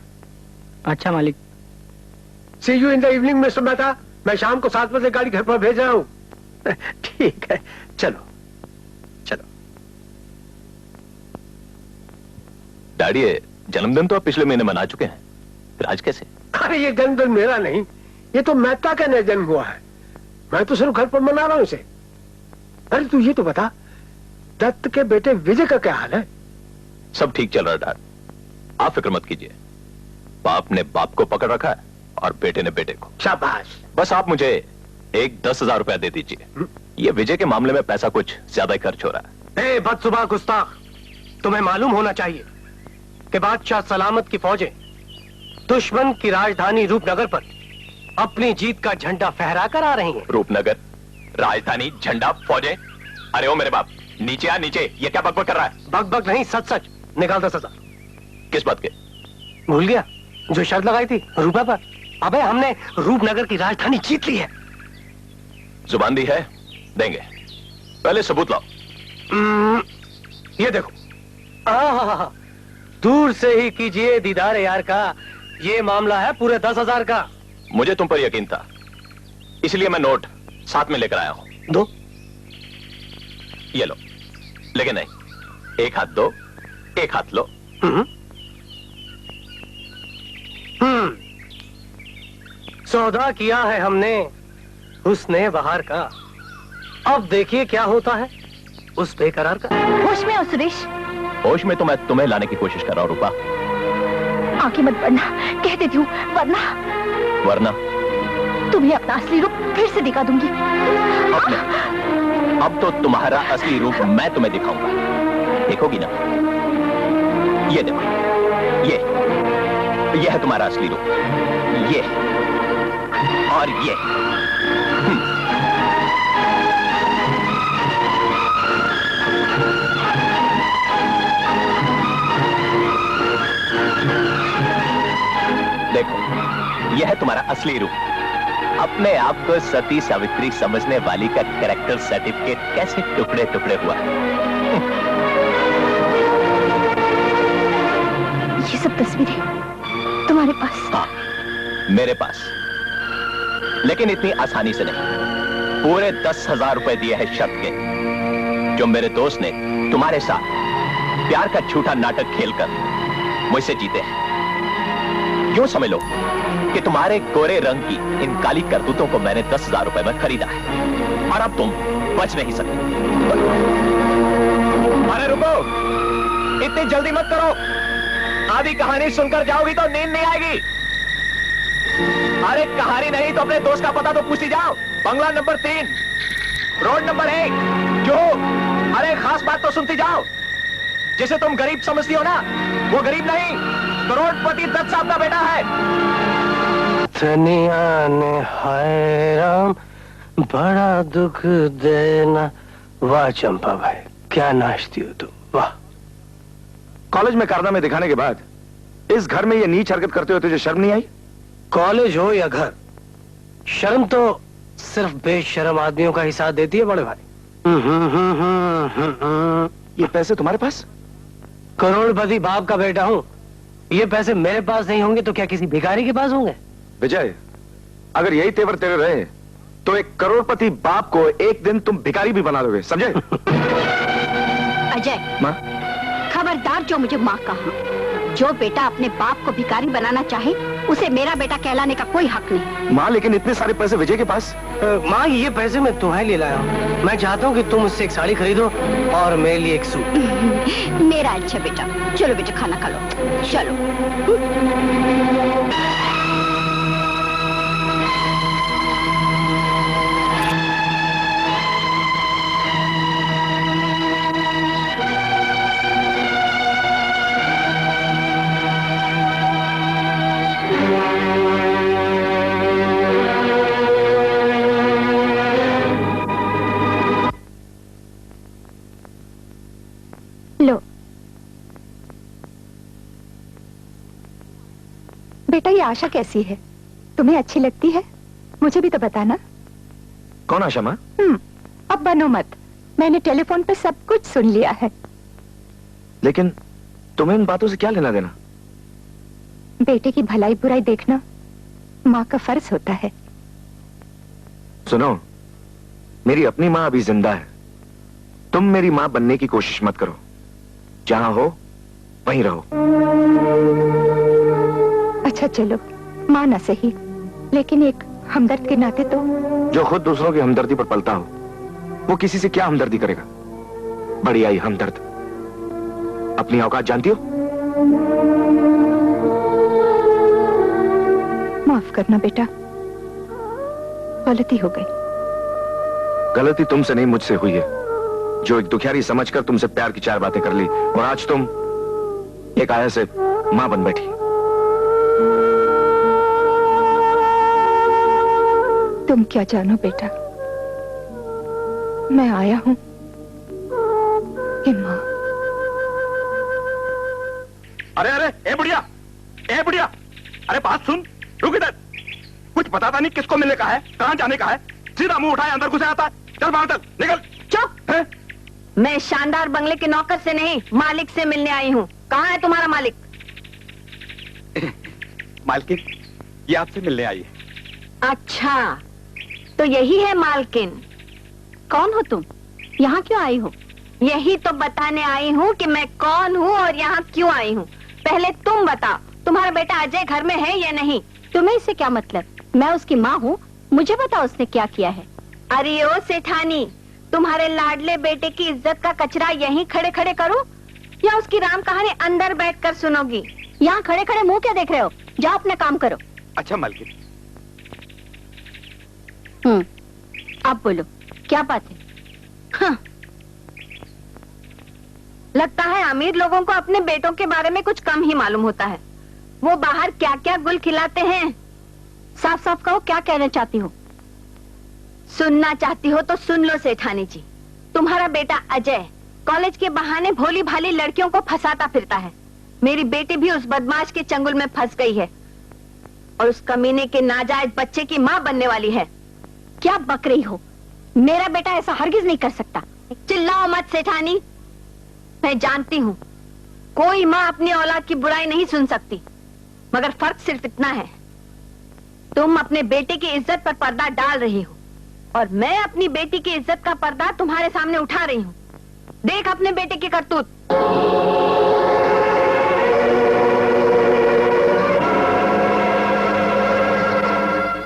अच्छा मालिक। See you in the evening mister Mehta. मैं शाम को 7 बजे गाड़ी घर पर भेज रहा हूँ। ठीक है, चलो चलो। डैडी, ये जन्मदिन तो आप पिछले महीने मना चुके हैं, फिर आज कैसे? अरे ये जन्मदिन मेरा नहीं, ये तो मेहता का नया जन्म हुआ है। मैं तो सिर्फ घर पर मना रहा हूँ इसे। अरे तू ये तो बता, दत्त के बेटे विजय का क्या हाल है? सब ठीक चल रहा है डैड, आप फिक्र मत कीजिए। बाप ने बाप को पकड़ रखा है और बेटे ने बेटे को। शाबाश। बस आप मुझे एक 10,000 रुपया दे दीजिए। ये विजय के मामले में पैसा कुछ ज्यादा ही खर्च हो रहा है। बदसुबह गुस्ताख, तुम्हें मालूम होना चाहिए कि बादशाह सलामत की फौजें दुश्मन की राजधानी रूपनगर पर अपनी जीत का झंडा फहरा कर आ रही हैं। रूपनगर, राजधानी, झंडा, फौजें? अरे ओ मेरे बाप, नीचे आ नीचे। ये क्या बकबक कर रहा है? बक नहीं, सच सच। निकाल 10,000। किस बात के? भूल गया जो शर्त लगाई थी रुपए पर? अबे हमने रूपनगर की राजधानी जीत ली है। जुबान दी है, देंगे। पहले सबूत लाओ। ये देखो। दूर से ही कीजिए दीदार यार का, ये मामला है पूरे 10,000 का। मुझे तुम पर यकीन था, इसलिए मैं नोट साथ में लेकर आया हूं। दो। ये लो। लेकिन नहीं, एक हाथ दो, एक हाथ लो। सौदा किया है हमने हुस्ने बहार का, अब देखिए क्या होता है उस बेकरार का। होश में हो सुरेश? होश में तो मैं तुम्हें लाने की कोशिश कर रहा हूं रूपा। आंखें मत बढ़ना, कह देती हूँ, वरना वरना तुम्हें अपना असली रूप फिर से दिखा दूंगी। अब तो तुम्हारा असली रूप मैं तुम्हें दिखाऊंगा, देखोगी ना? ये देखो, ये है तुम्हारा असली रूप, ये और ये। देखो, यह है तुम्हारा असली रूप। अपने आप को सती सावित्री समझने वाली का कैरेक्टर सर्टिफिकेट कैसे टुकड़े टुकड़े हुआ। ये सब तस्वीरें तुम्हारे पास? हाँ, मेरे पास, लेकिन इतनी आसानी से नहीं। पूरे 10,000 रुपए दिए हैं शर्त के, जो मेरे दोस्त ने तुम्हारे साथ प्यार का झूठा नाटक खेलकर मुझसे जीते हैं। यूं समझ लो कि तुम्हारे गोरे रंग की इन काली करतूतों को मैंने 10,000 रुपए में खरीदा है, और अब तुम बच नहीं सकते। अरे रुको, इतनी जल्दी मत करो, आधी कहानी सुनकर जाओगी तो नींद नहीं आएगी। अरे कहानी नहीं तो अपने दोस्त का पता तो पूछती जाओ। बंगला नंबर 3, रोड नंबर 1, जो। अरे खास बात तो सुनती जाओ, जिसे तुम गरीब समझती हो ना, वो गरीब नहीं, करोड़पति दत्त साहब का बेटा है। दुनिया ने हाय राम बड़ा दुख देना। वाह चंपा भाई, क्या नाचती हो तुम, वाह। कॉलेज में कारनामे दिखाने के बाद इस घर में ये नीच हरकत करते हो, तुझे शर्म नहीं आई? कॉलेज हो या घर, शर्म तो सिर्फ बेशर्म आदमियों का ही साथ देती है बड़े भाई। ये पैसे तुम्हारे पास? करोड़पति बाप का बेटा हूँ, ये पैसे मेरे पास नहीं होंगे तो क्या किसी भिखारी के पास होंगे? विजय, अगर यही तेवर तेरे रहे तो एक करोड़पति बाप को एक दिन तुम भिखारी भी बना दोगे, समझे? अजय, माँ, खबरदार जो मुझे माँ कहा। जो बेटा अपने बाप को भिखारी बनाना चाहे, उसे मेरा बेटा कहलाने का कोई हक नहीं। माँ, लेकिन इतने सारे पैसे विजय के पास? माँ, ये पैसे मैं तुम्हें ले लाया हूँ। मैं चाहता हूँ कि तुम उससे एक साड़ी खरीदो और मेरे लिए एक सूट। मेरा अच्छा बेटा, चलो बेटा खाना खा लो, चलो। बेटा ये आशा कैसी है? तुम्हें अच्छी लगती है? मुझे भी तो बताना। कौन आशा माँ? अब बनो मत, मैंने टेलीफोन पे सब कुछ सुन लिया है। लेकिन तुम्हें इन बातों से क्या लेना देना? बेटे की भलाई बुराई देखना माँ का फर्ज होता है। सुनो, मेरी अपनी माँ अभी जिंदा है। तुम मेरी माँ बनने की कोशिश मत करो। जहां हो वहीं रहो। अच्छा चलो, माँ ना सही, लेकिन एक हमदर्द के नाते तो। जो खुद दूसरों की हमदर्दी पर पलता हो, वो किसी से क्या हमदर्दी करेगा? बड़ी आई हमदर्द। अपनी औकात जानती हो? माफ करना बेटा, गलती हो गई। गलती तुमसे नहीं, मुझसे हुई है, जो एक दुखियारी समझकर तुमसे प्यार की 4 बातें कर ली, और आज तुम एक आया से मां बन बैठी। तुम क्या जानो बेटा, मैं आया हूं कि मां। अरे अरे, ए बुढ़िया, अरे बात सुन, रुक इधर। कुछ बताता नहीं किसको मिलने का है, कहां जाने का है, सीधा मुंह उठाए अंदर घुसे आता है। चल बाहर चल, निकल। चुप! मैं शानदार बंगले के नौकर से नहीं, मालिक से मिलने आई हूँ। कहाँ है तुम्हारा मालिक? मालकिन, ये आपसे मिलने आई है। अच्छा, तो यही है मालकिन। कौन हो तुम? यहाँ क्यों आई हो? यही तो बताने आई हूँ कि मैं कौन हूँ और यहाँ क्यों आई हूँ। पहले तुम बताओ, तुम्हारा बेटा अजय घर में है या नहीं? तुम्हें इससे क्या मतलब? मैं उसकी माँ हूँ, मुझे बताओ उसने क्या किया है। अरे ओ सेठानी, तुम्हारे लाडले बेटे की इज्जत का कचरा यहीं खड़े खड़े करो या उसकी राम कहानी अंदर बैठकर सुनोगी? यहाँ खड़े खड़े मुंह क्या देख रहे हो? जाओ अपना काम करो। अच्छा मालकिन। आप बोलो, क्या बात है? हाँ। लगता है अमीर लोगों को अपने बेटों के बारे में कुछ कम ही मालूम होता है। वो बाहर क्या क्या गुल खिलाते हैं। साफ साफ कहो, क्या कहना चाहती हो? सुनना चाहती हो तो सुन लो सेठानी जी। तुम्हारा बेटा अजय कॉलेज के बहाने भोली भाली लड़कियों को फंसाता फिरता है। मेरी बेटी भी उस बदमाश के चंगुल में फंस गई है और उस कमीने के नाजायज बच्चे की माँ बनने वाली है। क्या बक रही हो? मेरा बेटा ऐसा हरगिज नहीं कर सकता। चिल्लाओ मत सेठानी। मैं जानती हूँ कोई माँ अपनी औलाद की बुराई नहीं सुन सकती, मगर फर्क सिर्फ इतना है, तुम अपने बेटे की इज्जत पर पर्दा डाल रही हो और मैं अपनी बेटी की इज्जत का पर्दा तुम्हारे सामने उठा रही हूँ। देख अपने बेटे की करतूत।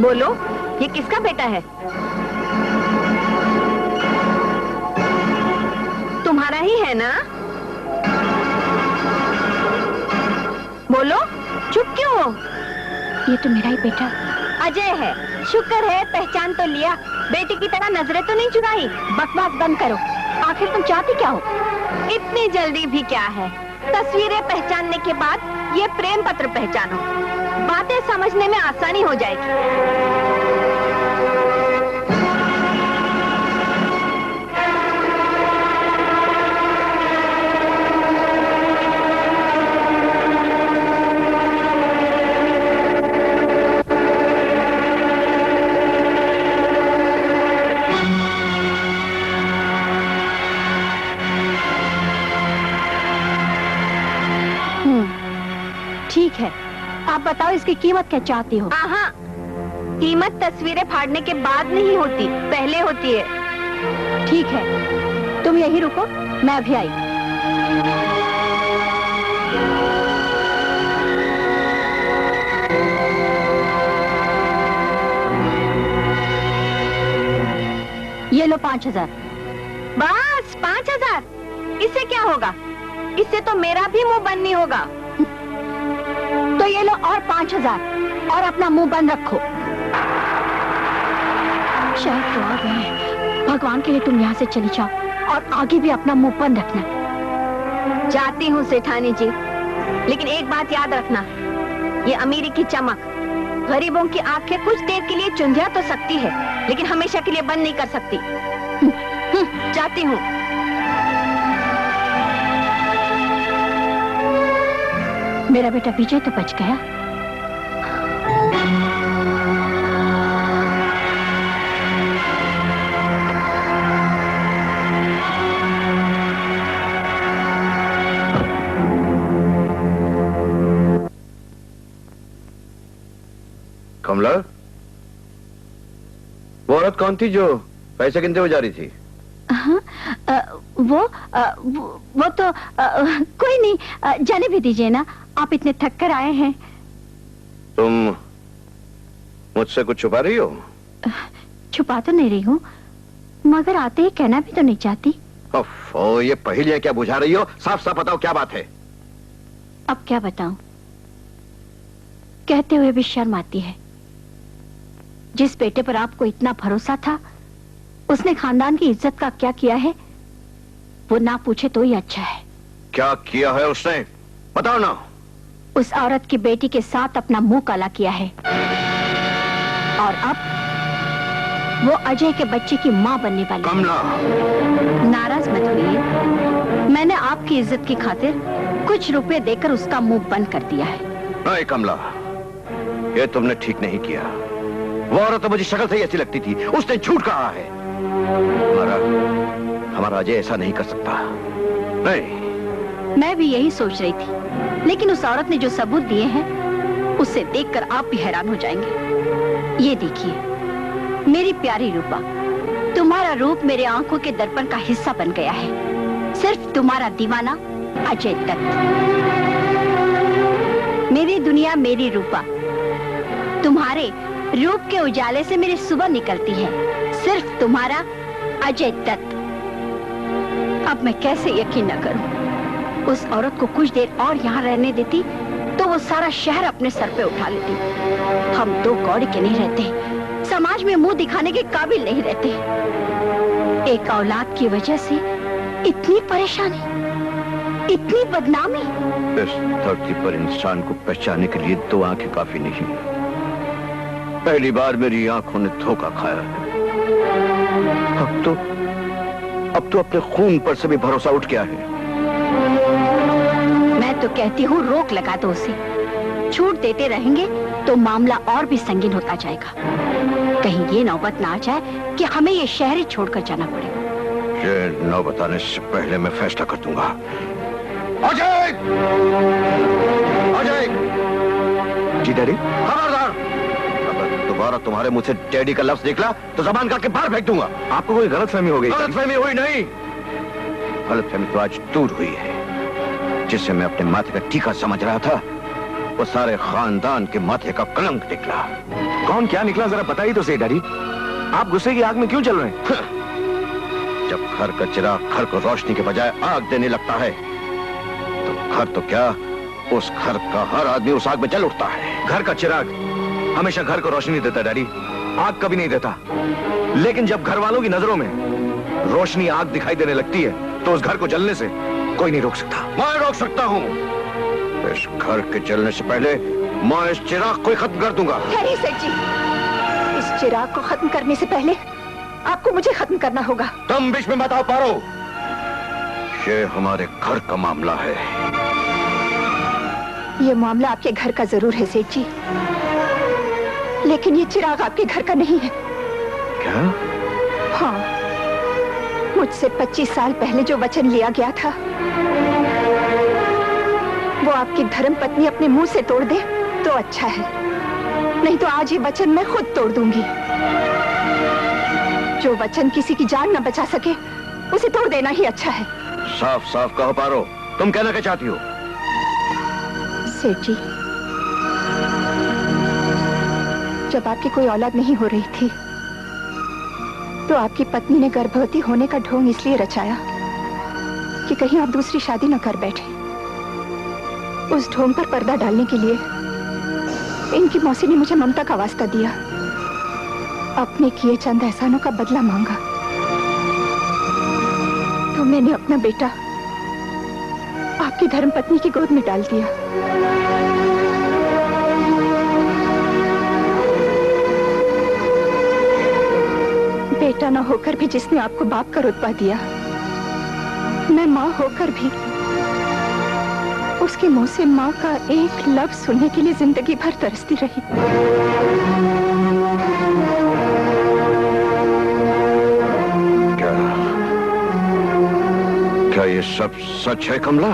बोलो, ये किसका बेटा है? तुम्हारा ही है ना? बोलो, चुप क्यों हो? ये तो मेरा ही बेटा अजय है। शुक्र है पहचान तो लिया। बेटी की तरह नजरें तो नहीं चुराई। बकवास बंद करो। आखिर तुम चाहती क्या हो? इतनी जल्दी भी क्या है? तस्वीरें पहचानने के बाद ये प्रेम पत्र पहचानो, बातें समझने में आसानी हो जाएगी। ठीक है, आप बताओ इसकी कीमत क्या चाहती हो? हाँ, कीमत तस्वीरें फाड़ने के बाद नहीं होती, पहले होती है। ठीक है, तुम यहीं रुको, मैं अभी आई। ये लो 5000। बस 5000? इससे क्या होगा? इससे तो मेरा भी मुंह बंद नहीं होगा। तो ये लो और 5000 और अपना मुंह बंद रखो। शायद तो आ गए हैं। भगवान के लिए तुम यहाँ से चली जाओ और आगे भी अपना मुंह बंद रखना। जाती हूँ सेठानी जी, लेकिन एक बात याद रखना, ये अमीरी की चमक गरीबों की आंखें कुछ देर के लिए चुंधिया तो सकती है, लेकिन हमेशा के लिए बंद नहीं कर सकती। जाती हूँ। मेरा बेटा विजय तो बच गया। कमला, वो औरत कौन थी जो पैसे गिनते हुए जा रही थी? हाँ, वो तो कोई नहीं, जाने भी दीजिए ना, आप इतने थक कर आए हैं। तुम मुझसे कुछ छुपा रही हो? छुपा तो नहीं रही हूँ, मगर आते ही कहना भी तो नहीं चाहती। ओफो, ये पहेलियां क्या बुझा रही हो? साफ साफ बताओ क्या बात है। अब क्या बताऊं, कहते हुए भी शर्म आती है। जिस बेटे पर आपको इतना भरोसा था, उसने खानदान की इज्जत का क्या किया है, वो ना पूछे तो ही अच्छा है। क्या किया है उसने? बताओ ना। उस औरत की बेटी के साथ अपना मुंह काला किया है, और अब वो अजय के बच्चे की माँ बनने वाली। कमला, नाराज मत होइए, मैंने आपकी इज्जत की खातिर कुछ रुपए देकर उसका मुंह बंद कर दिया है। नहीं कमला, ये तुमने ठीक नहीं किया। वो औरत तो मुझे शक्ल से ही ऐसी लगती थी, उसने झूठ कहा है। हमारा अजय ऐसा नहीं कर सकता। नहीं। मैं भी यही सोच रही थी, लेकिन उस औरत ने जो सबूत दिए हैं, उसे देखकर आप भी हैरान हो जाएंगे। ये देखिए, मेरी प्यारी रूपा, तुम्हारा रूप मेरे आंखों के दर्पण का हिस्सा बन गया है। सिर्फ तुम्हारा दीवाना अजय दत्त। मेरी दुनिया मेरी रूपा, तुम्हारे रूप के उजाले से मेरी सुबह निकलती है। सिर्फ तुम्हारा अजय दत्त। अब मैं कैसे यकीन न करूं? उस औरत को कुछ देर और यहाँ रहने देती तो वो सारा शहर अपने सर पे उठा लेती। हम दो कौड़ी के नहीं रहते, समाज में मुंह दिखाने के काबिल नहीं रहते। एक औलाद की वजह से इतनी परेशानी, इतनी बदनामी। इस धरती पर इंसान को पहचानने के लिए दो आंखें काफी नहीं। पहली बार मेरी आंखों ने धोखा खाया है। अब तो अपने खून पर से भी भरोसा उठ गया है। मैं तो कहती हूँ रोक लगा दो उसे। छूट देते रहेंगे तो मामला और भी संगीन होता जाएगा। कहीं ये नौबत ना आ जाए कि हमें ये शहर ही छोड़कर जाना पड़े। ये नौबत आने से पहले मैं फैसला कर दूंगा। अजय! अजय! जी डैडी। खबरदार! अगर दोबारा तुम्हारे मुंह से डैडी का लफ्ज निकला तो जबान काट के बाहर फेंक दूंगा। आपको कोई गलतफहमी हो गई? गलतफहमी हुई नहीं, गलतफहमी तो आज दूर हुई है। जिसे मैं अपने माथे का टीका समझ रहा था, वो सारे खानदान के माथे का कलंक निकला। कौन क्या निकला, जरा बताइए तो सही डैडी। आप गुस्से की आग में क्यों चल रहे हैं? जब घर का चिराग घर को रोशनी के बजाय आग देने लगता है, तो घर तो क्या, उस घर का हर आदमी उस आग में जल उठता है। घर का चिराग हमेशा घर को रोशनी देता डैडी, आग कभी नहीं देता। लेकिन जब घर वालों की नजरों में रोशनी आग दिखाई देने लगती है, तो उस घर को जलने से कोई नहीं रोक सकता। मैं रोक सकता हूँ। इस घर के जलने से पहले मैं इस चिराग को ही खत्म कर दूंगा। नहीं सेठ जी, इस चिराग को खत्म करने से पहले आपको मुझे खत्म करना होगा। तुम बीच में मत आओ पारो, ये हमारे घर का मामला है। ये मामला आपके घर का जरूर है सेठ जी, लेकिन ये चिराग आपके घर का नहीं है। क्या? हाँ, मुझसे 25 साल पहले जो वचन लिया गया था, वो आपकी धर्म पत्नी अपने मुंह से तोड़ दे तो अच्छा है, नहीं तो आज ये वचन मैं खुद तोड़ दूंगी। जो वचन किसी की जान न बचा सके, उसे तोड़ देना ही अच्छा है। साफ साफ कहो पारो, तुम कहना क्या चाहती हो? सेठ जी, जब आपकी कोई औलाद नहीं हो रही थी, तो आपकी पत्नी ने गर्भवती होने का ढोंग इसलिए रचाया कि कहीं आप दूसरी शादी न कर बैठे। उस ढोंग पर पर्दा डालने के लिए इनकी मौसी ने मुझे ममता का वास्ता दिया, अपने किए चंद एहसानों का बदला मांगा। तो मैंने अपना बेटा आपकी धर्मपत्नी की गोद में डाल दिया। बेटा न होकर भी जिसने आपको बाप का रुतबा दिया, मैं माँ होकर भी उसके मुंह से माँ का एक लफ्ज सुनने के लिए जिंदगी भर तरसती रही। क्या ये सब सच है कमला?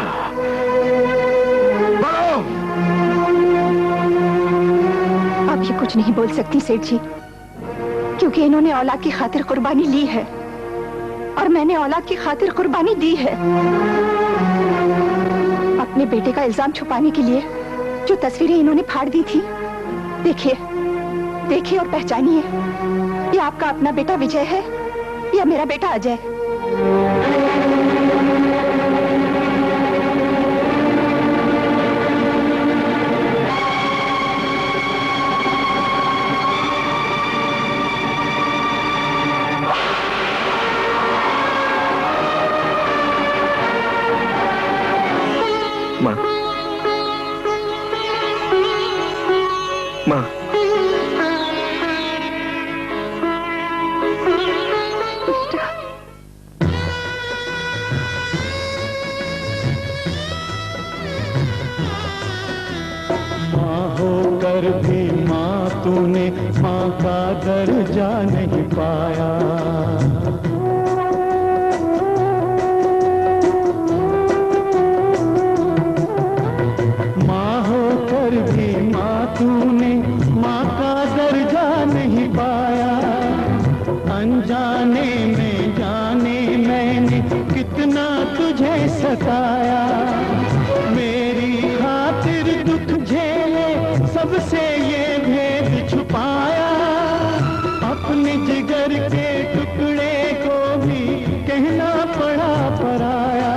अब ये कुछ कुछ नहीं बोल सकती सेठ जी, क्योंकि इन्होंने औलाद की खातिर कुर्बानी ली है और मैंने औलाद की खातिर कुर्बानी दी है। अपने बेटे का इल्जाम छुपाने के लिए जो तस्वीरें इन्होंने फाड़ दी थी, देखिए देखिए और पहचानिए, ये आपका अपना बेटा विजय है या मेरा बेटा अजय। माँ, माँ, होकर भी माँ तूने माँ का दर्जा नहीं पाया। माँ होकर भी माँ तूने माँ का दर्जा नहीं पाया। अनजाने में जाने मैंने कितना तुझे सताया। मेरी खातिर दुख झेले सबसे ये भेद छुपाया। अपने जिगर के टुकड़े को भी कहना पड़ा पराया।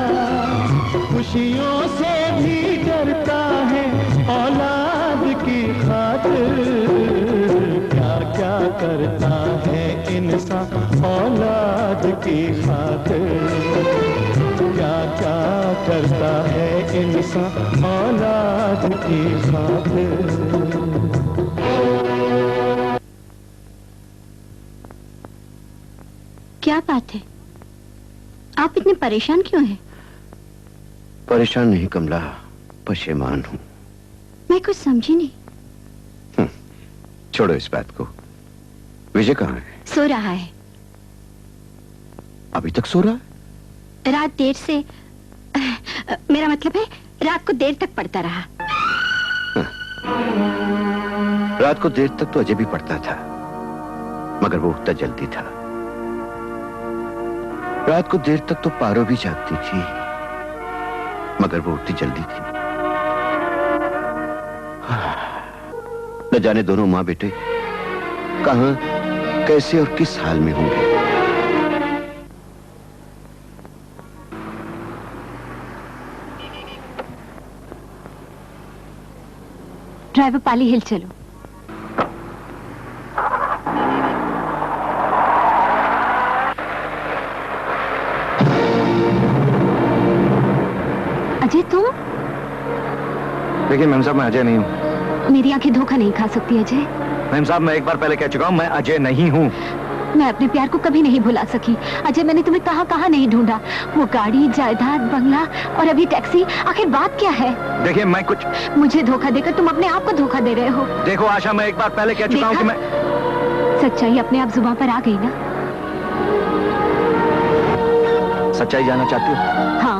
खुशियों से भी डरता है औलाद की खातिर। क्या क्या करता है इंसान औलाद की खातिर। क्या क्या करता है इंसान औलाद की खातिर। क्या बात है, आप इतने परेशान क्यों हैं? परेशान नहीं कमला, पशेमान हूं। मैं कुछ समझी नहीं। छोड़ो इस बात को। विजय कहाँ है? सो रहा है। अभी तक सो रहा है? रात देर से मेरा मतलब है रात को देर तक पढ़ता रहा। रात को देर तक तो अजय भी पढ़ता था, मगर वो उठता जल्दी था। रात को देर तक तो पारो भी जागती थी, मगर वो उठती जल्दी थी। न जाने दोनों माँ बेटे कहां, कैसे और किस हाल में होंगे। ड्राइवर पाली हिल चलो। अजय तुम? देखिए मैम साहब, मैं अजय नहीं हूँ। मेरी आंखें धोखा नहीं खा सकती अजय। मैम साहब, मैं एक बार पहले कह चुका हूँ, मैं अजय नहीं हूँ। मैं अपने प्यार को कभी नहीं भुला सकी अजय। मैंने तुम्हें कहाँ कहाँ नहीं ढूंढा। वो गाड़ी, जायदाद, बंगला और अभी टैक्सी, आखिर बात क्या है? देखिए मैं कुछ, मुझे धोखा देकर तुम अपने आप को धोखा दे रहे हो। देखो आशा, मैं एक बार पहले कह चुका हूँ कि मैं, सच्चाई अपने आप जुबान पर आ गई ना। सच्चाई जानना चाहती हो? हाँ।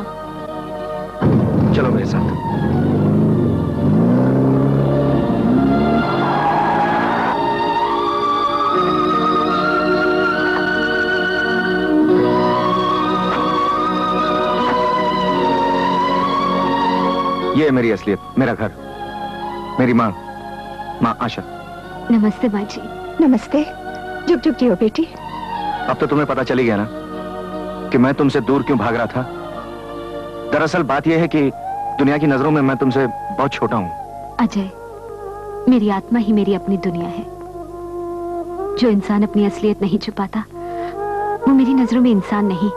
चलो मेरे साथ। ये है मेरी असलियत, मेरा घर, मेरी माँ, माँ आशा। नमस्ते माँ जी। नमस्ते। जुग जुग जियो बेटी। अब तो तुम्हें पता चली गया ना कि मैं तुमसे दूर क्यों भाग रहा था। दरअसल बात यह है कि दुनिया की नजरों में मैं तुमसे बहुत छोटा हूँ। अजय, मेरी आत्मा ही मेरी अपनी दुनिया है। जो इंसान अपनी असलियत नहीं छुपाता, वो मेरी नजरों में इंसान नहीं,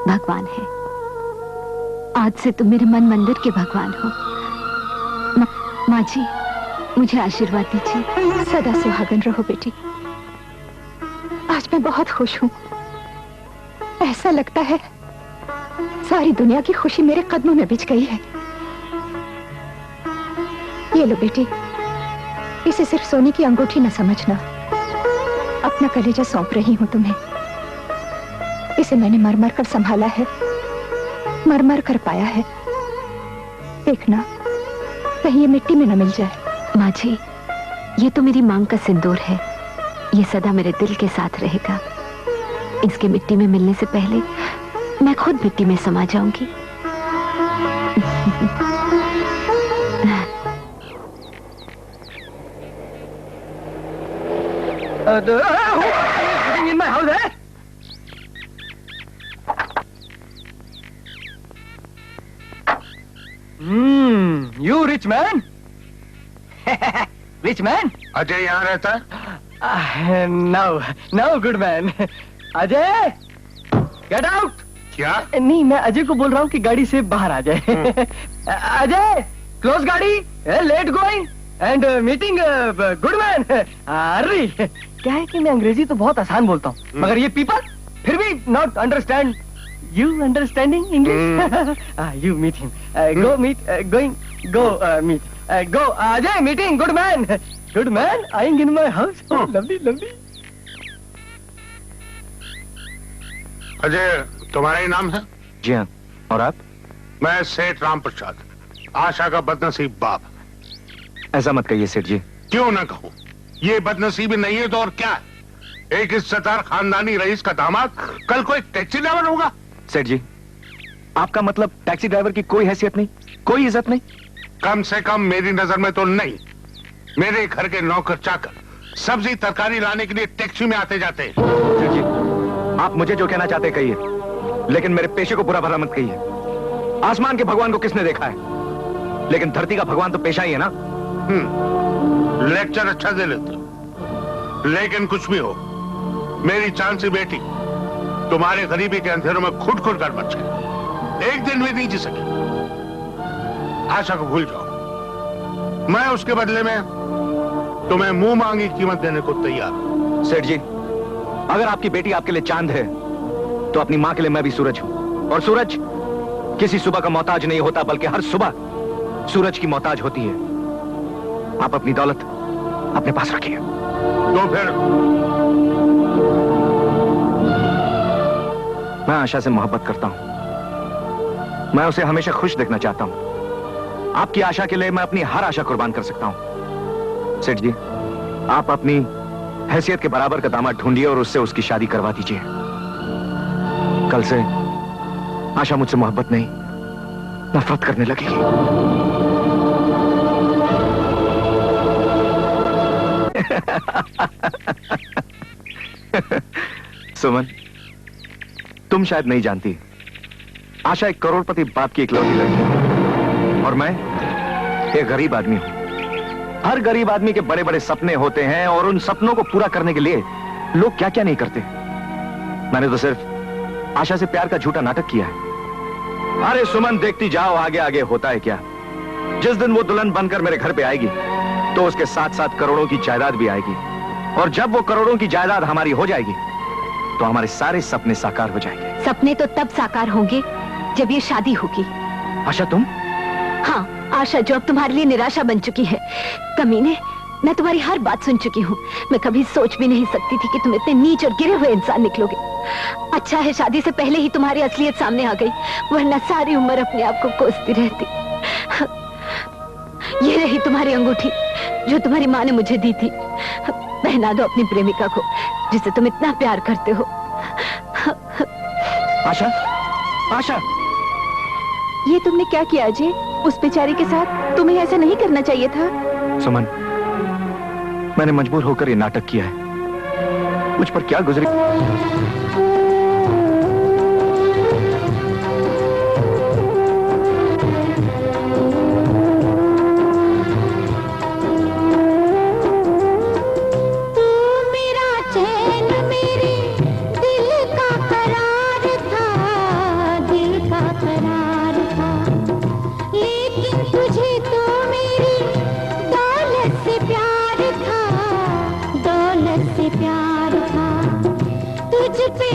भगवान है। आज से तुम मेरे मन मंदिर के भगवान हो। माँ जी, मुझे आशीर्वाद दीजिए। सदा सुहागन रहो बेटी। आज मैं बहुत खुश हूँ। ऐसा लगता है सारी दुनिया की खुशी मेरे कदमों में बिछ गई है। ये लो बेटी, इसे सिर्फ सोने की अंगूठी न समझना, अपना कलेजा सौंप रही हूँ तुम्हें। इसे मैंने मर मर कर संभाला है, मर मर कर पाया है। देखना कहीं ये मिट्टी में न मिल जाए। माँ जी, ये तो मेरी मांग का सिंदूर है, ये सदा मेरे दिल के साथ रहेगा। इसके मिट्टी में मिलने से पहले मैं खुद मिट्टी में समा जाऊंगी। in my house, eh? You rich man? Rich man? Ajay यहाँ रहता है? No, good man. Ajay, get out. क्या? नहीं, मैं अजय को बोल रहा हूँ कि गाड़ी से बाहर आ जाए। अजय, क्लोज गाड़ी, let going and meeting good man. अरे क्या है कि मैं अंग्रेजी तो बहुत आसान बोलता हूँ, मगर ये पीपल फिर भी not understand. You understanding English? You meet him, go meet, going, go meet, go Ajay meeting good man आइंग in my house. Lovely lovely. Ajay तुम्हारा ही नाम है? जी हाँ। और आप? मैं सेठ राम प्रसाद, आशा का बदनसीब बाप। ऐसा मत कहिए सेठ जी। क्यों ना कहूँ? ये बदनसीबी नहीं है तो और क्या है? एक इज्जतदार खानदानी रईस का दामाद कल को एक टैक्सी ड्राइवर होगा। सेठ जी, आपका मतलब टैक्सी ड्राइवर की कोई हैसियत नहीं, कोई इज्जत नहीं? कम से कम मेरी नजर में तो नहीं। मेरे घर के नौकर चाकर सब्जी तरकारी लाने के लिए टैक्सी में आते जाते हैं। सेठ जी, आप मुझे जो कहना चाहते कहिए, लेकिन मेरे पेशे को बुरा भला मत कहिए। आसमान के भगवान को किसने देखा है, लेकिन धरती का भगवान तो पेशा ही है ना। लेक्चर अच्छा दे लेते, लेकिन कुछ भी हो, मेरी चांद सी बेटी तुम्हारे गरीबी के अंधेरों में खुद कर मच गई। एक दिन भी नहीं जी सकी। आशा को भूल जाओ, मैं उसके बदले में तुम्हें मुंह मांगी कीमत देने को तैयार हूं। सेठ जी, अगर आपकी बेटी आपके लिए चांद है, तो अपनी मां के लिए मैं भी सूरज हूं। और सूरज किसी सुबह का मोहताज नहीं होता, बल्कि हर सुबह सूरज की मोहताज होती है। आप अपनी दौलत अपने पास रखिए। तो फिर मैं आशा से मोहब्बत करता हूं, मैं उसे हमेशा खुश देखना चाहता हूं। आपकी आशा के लिए मैं अपनी हर आशा कुर्बान कर सकता हूं। सेठ जी, आप अपनी हैसियत के बराबर का दामाद ढूंढिए और उससे उसकी शादी करवा दीजिए। कल से आशा मुझसे मोहब्बत नहीं, नफरत करने लगेगी। सुमन, तुम शायद नहीं जानती, आशा एक करोड़पति बाप की इकलौती लड़की है और मैं एक गरीब आदमी हूं। हर गरीब आदमी के बड़े बड़े सपने होते हैं और उन सपनों को पूरा करने के लिए लोग क्या क्या नहीं करते। मैंने तो सिर्फ आशा से प्यार का झूठा नाटक किया है। अरे सुमन, देखती जाओ आगे आगे होता है क्या। जिस दिन वो दुल्हन बनकर मेरे घर पे आएगी तो उसके साथ साथ करोड़ों की जायदाद भी आएगी, और जब वो करोड़ों की जायदाद हमारी हो जाएगी तो हमारे सारे सपने साकार हो जाएंगे। सपने तो तब साकार होंगे जब ये शादी होगी। आशा तुम? हाँ, आशा जो अब तुम्हारे लिए निराशा बन चुकी है। कमीने, मैं तुम्हारी हर बात सुन चुकी हूँ। मैं कभी सोच भी नहीं सकती थी कि तुम इतने नीच और गिरे हुए इंसान निकलोगे। अच्छा है शादी से पहले ही तुम्हारी असलियत सामने आ गई, वरना सारी उम्र अपने आप को कोसती रहती। ये रही तुम्हारी अंगूठी जो तुम्हारी माँ ने मुझे दी थी। पहना दो अपनी प्रेमिका को जिसे तुम इतना प्यार करते हो। आशा, आशा, ये तुमने क्या किया अजय? उस बेचारी के साथ तुम्हें ऐसा नहीं करना चाहिए था। सुमन, मैंने मजबूर होकर ये नाटक किया है। मुझ पर क्या गुजरी। प्यार था तुझ पे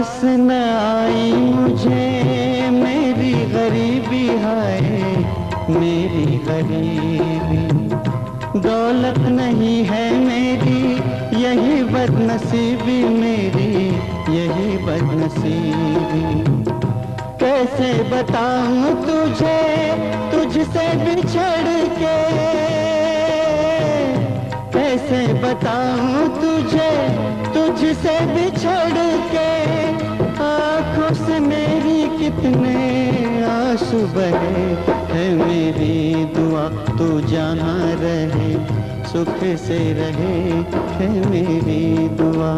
पास न आई मुझे मेरी गरीबी है, मेरी गरीबी। दौलत नहीं है मेरी, यही बदनसीबी मेरी, यही बदनसीबी। कैसे बताऊं तुझे तुझसे बिछड़ के, कैसे बताऊं तुझे तुझसे बिछड़ के। आँखों से मेरी कितने आंसू बहे, है मेरी दुआ तू जहाँ रहे सुख से रहे, है मेरी दुआ।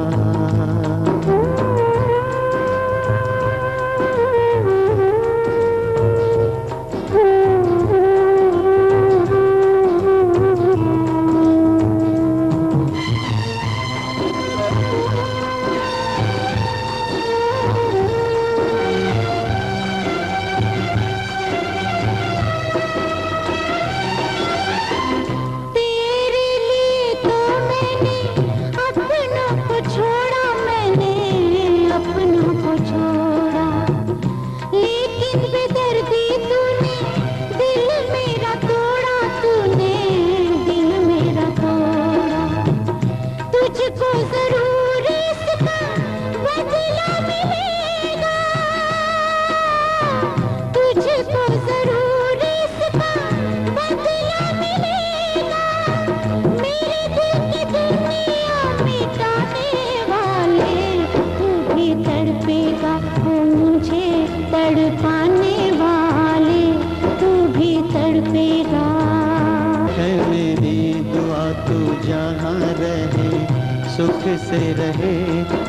सुख से रहे,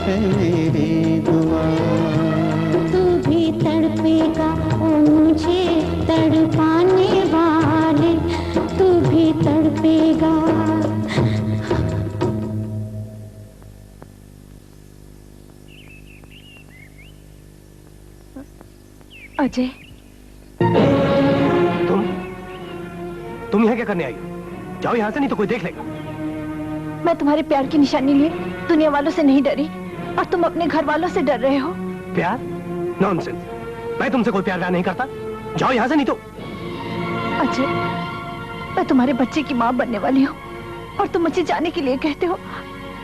है मेरी दुआ। तू भी तड़पेगा ओ मुझे तड़पाने वाले, तू भी तड़पेगा। अजय, तुम यहाँ क्या करने आई हो? जाओ यहाँ से, नहीं तो कोई देख लेगा। मैं तुम्हारे प्यार की निशानी लिए दुनिया वालों से नहीं डरी, और तुम अपने घर वालों से डर रहे हो। प्यार? नॉनसेंस। मैं तुमसे कोई प्यार नहीं करता। जाओ यहाँ से, नहीं तो। अजय, मैं तुम्हारे बच्चे की माँ बनने वाली हूँ और तुम मुझे जाने के लिए कहते हो।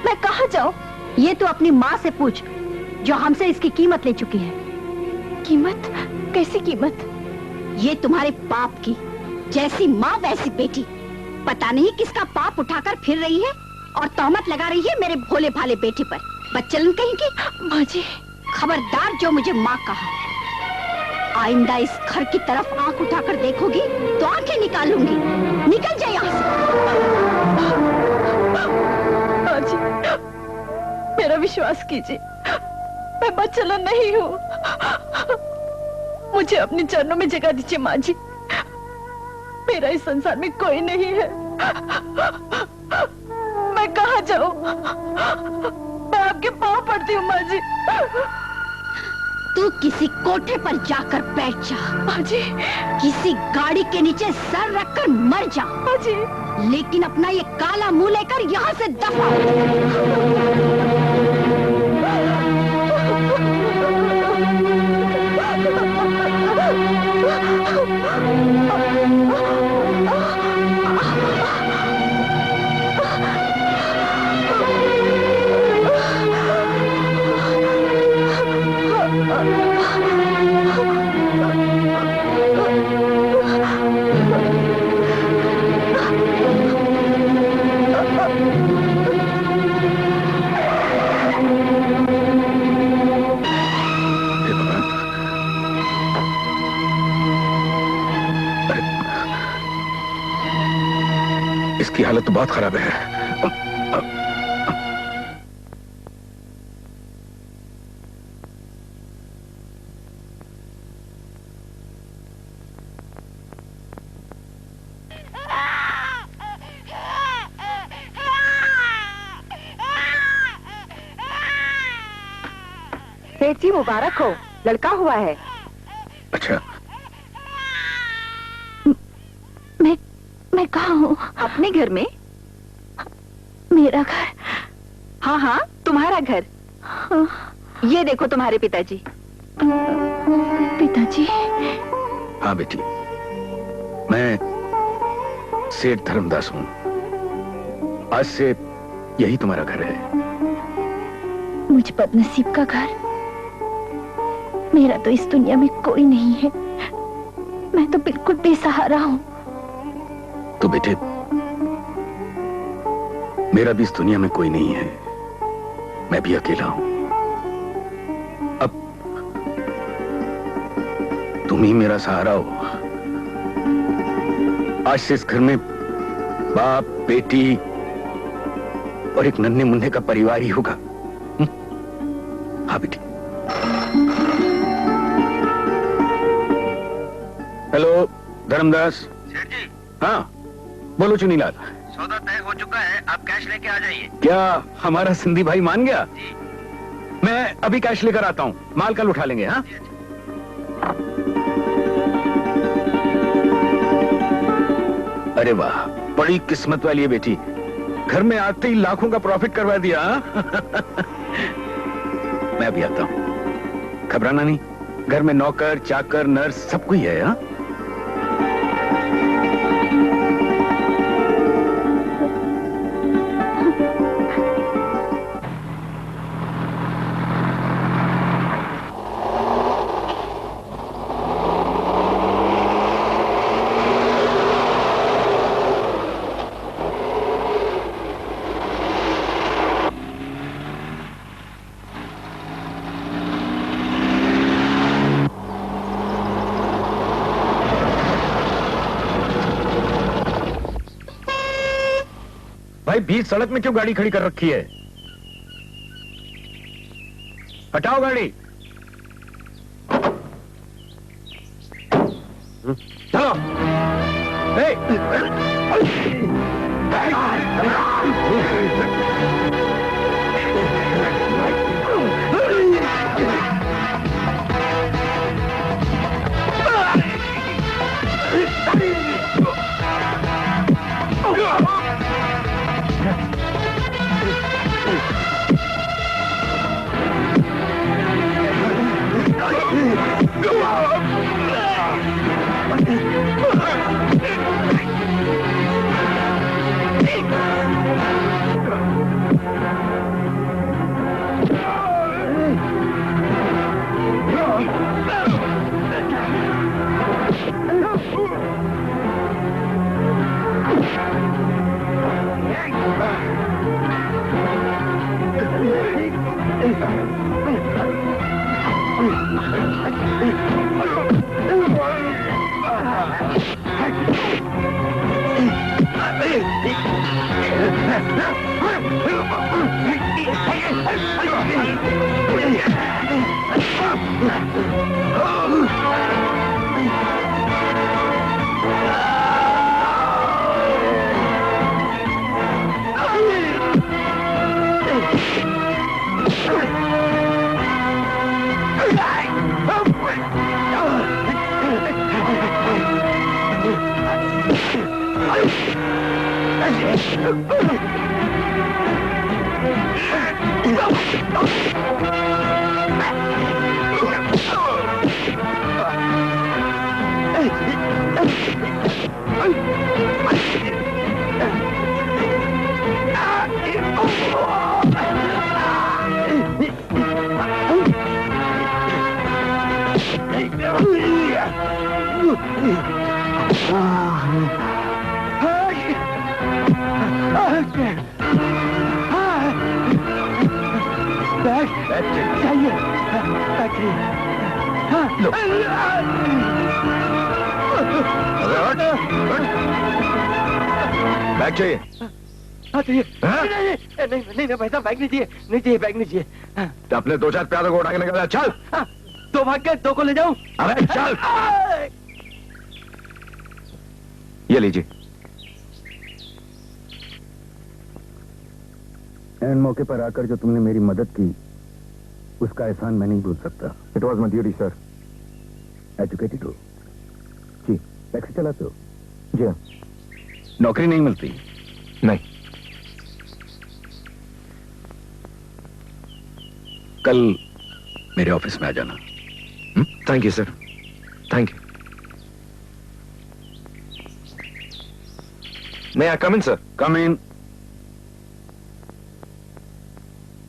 मैं कहाँ जाऊँ? ये तो अपनी माँ से पूछ, जो हमसे इसकी कीमत ले चुकी है। कीमत? कैसी कीमत? ये तुम्हारे पाप की। जैसी माँ वैसी बेटी। पता नहीं किसका पाप उठाकर फिर रही है और तहमत लगा रही है मेरे भोले भाले बेटे पर। बच्चलन कहीं की। माँ जी, खबरदार जो मुझे माँ कहा। आइंदा इस घर की तरफ आंख उठाकर देखोगी तो आंखें निकालूंगी। निकल जाए यहाँ से। माँ जी, मेरा विश्वास कीजिए, मैं बच्चलन नहीं हूँ। मुझे अपने चरणों में जगह दीजिए माँ जी। मेरा इस संसार में कोई नहीं है। मैं कहाँ जाऊँ? मैं आपके पाँव पड़ती हूँ माँ जी। तू किसी कोठे पर जाकर बैठ जा माँ जी। किसी गाड़ी के नीचे सर रखकर मर जा माँ जी। लेकिन अपना ये काला मुंह लेकर यहाँ से दफा। इसकी हालत तो बहुत खराब है। सेठ जी मुबारक हो, लड़का हुआ है। अच्छा, मैं कहाँ हूँ? अपने घर में। मेरा घर? हाँ हाँ, तुम्हारा घर। हाँ, ये देखो तुम्हारे पिताजी। पिताजी? हाँ बेटी, मैं सेठ धर्मदास हूं। आज से यही तुम्हारा घर है। मुझ बदनसीब का घर। मेरा तो इस दुनिया में कोई नहीं है। मैं तो बिल्कुल बेसहारा हूं। तो बेटे, मेरा भी इस दुनिया में कोई नहीं है। मैं भी अकेला हूं। अब तुम ही मेरा सहारा हो। आज से इस घर में बाप, बेटी और एक नन्हे मुन्ने का परिवार ही होगा। हाँ बेटी। हेलो धर्मदास। सेठ जी। हाँ बोलो चुनीलाल। सौदा तय हो चुका है, आप कैश लेके आ जाइए। क्या हमारा सिंधी भाई मान गया? जी। मैं अभी कैश लेकर आता हूँ, माल कल उठा लेंगे। हाँ अरे वाह, बड़ी किस्मत वाली है बेटी। घर में आते ही लाखों का प्रॉफिट करवा दिया। मैं अभी आता हूँ, घबराना नहीं। घर में नौकर, चाकर, नर्स सब कोई है। हाँ भाई, बीच सड़क में क्यों गाड़ी खड़ी कर रखी है? हटाओ गाड़ी। चलो। बैग चाहिए? नहीं भाई साहब, बैग नहीं चाहिए, नहीं चाहिए, बैग नहीं चाहिए। तो अपने दो चार प्यादों को उठा के निकल। चल। दो भाग के दो को ले जाऊं? अरे चल। ये लीजिए। एन मौके पर आकर जो तुमने मेरी मदद की, उसका एहसान मैं नहीं भूल सकता। It was my duty sir. Educated हो जी? टैक्सी चलाते हो? जी हाँ। नौकरी नहीं मिलती? नहीं। कल मेरे ऑफिस में आ जाना। Thank you sir, thank you. मैं आई कम इन सर? कम इन।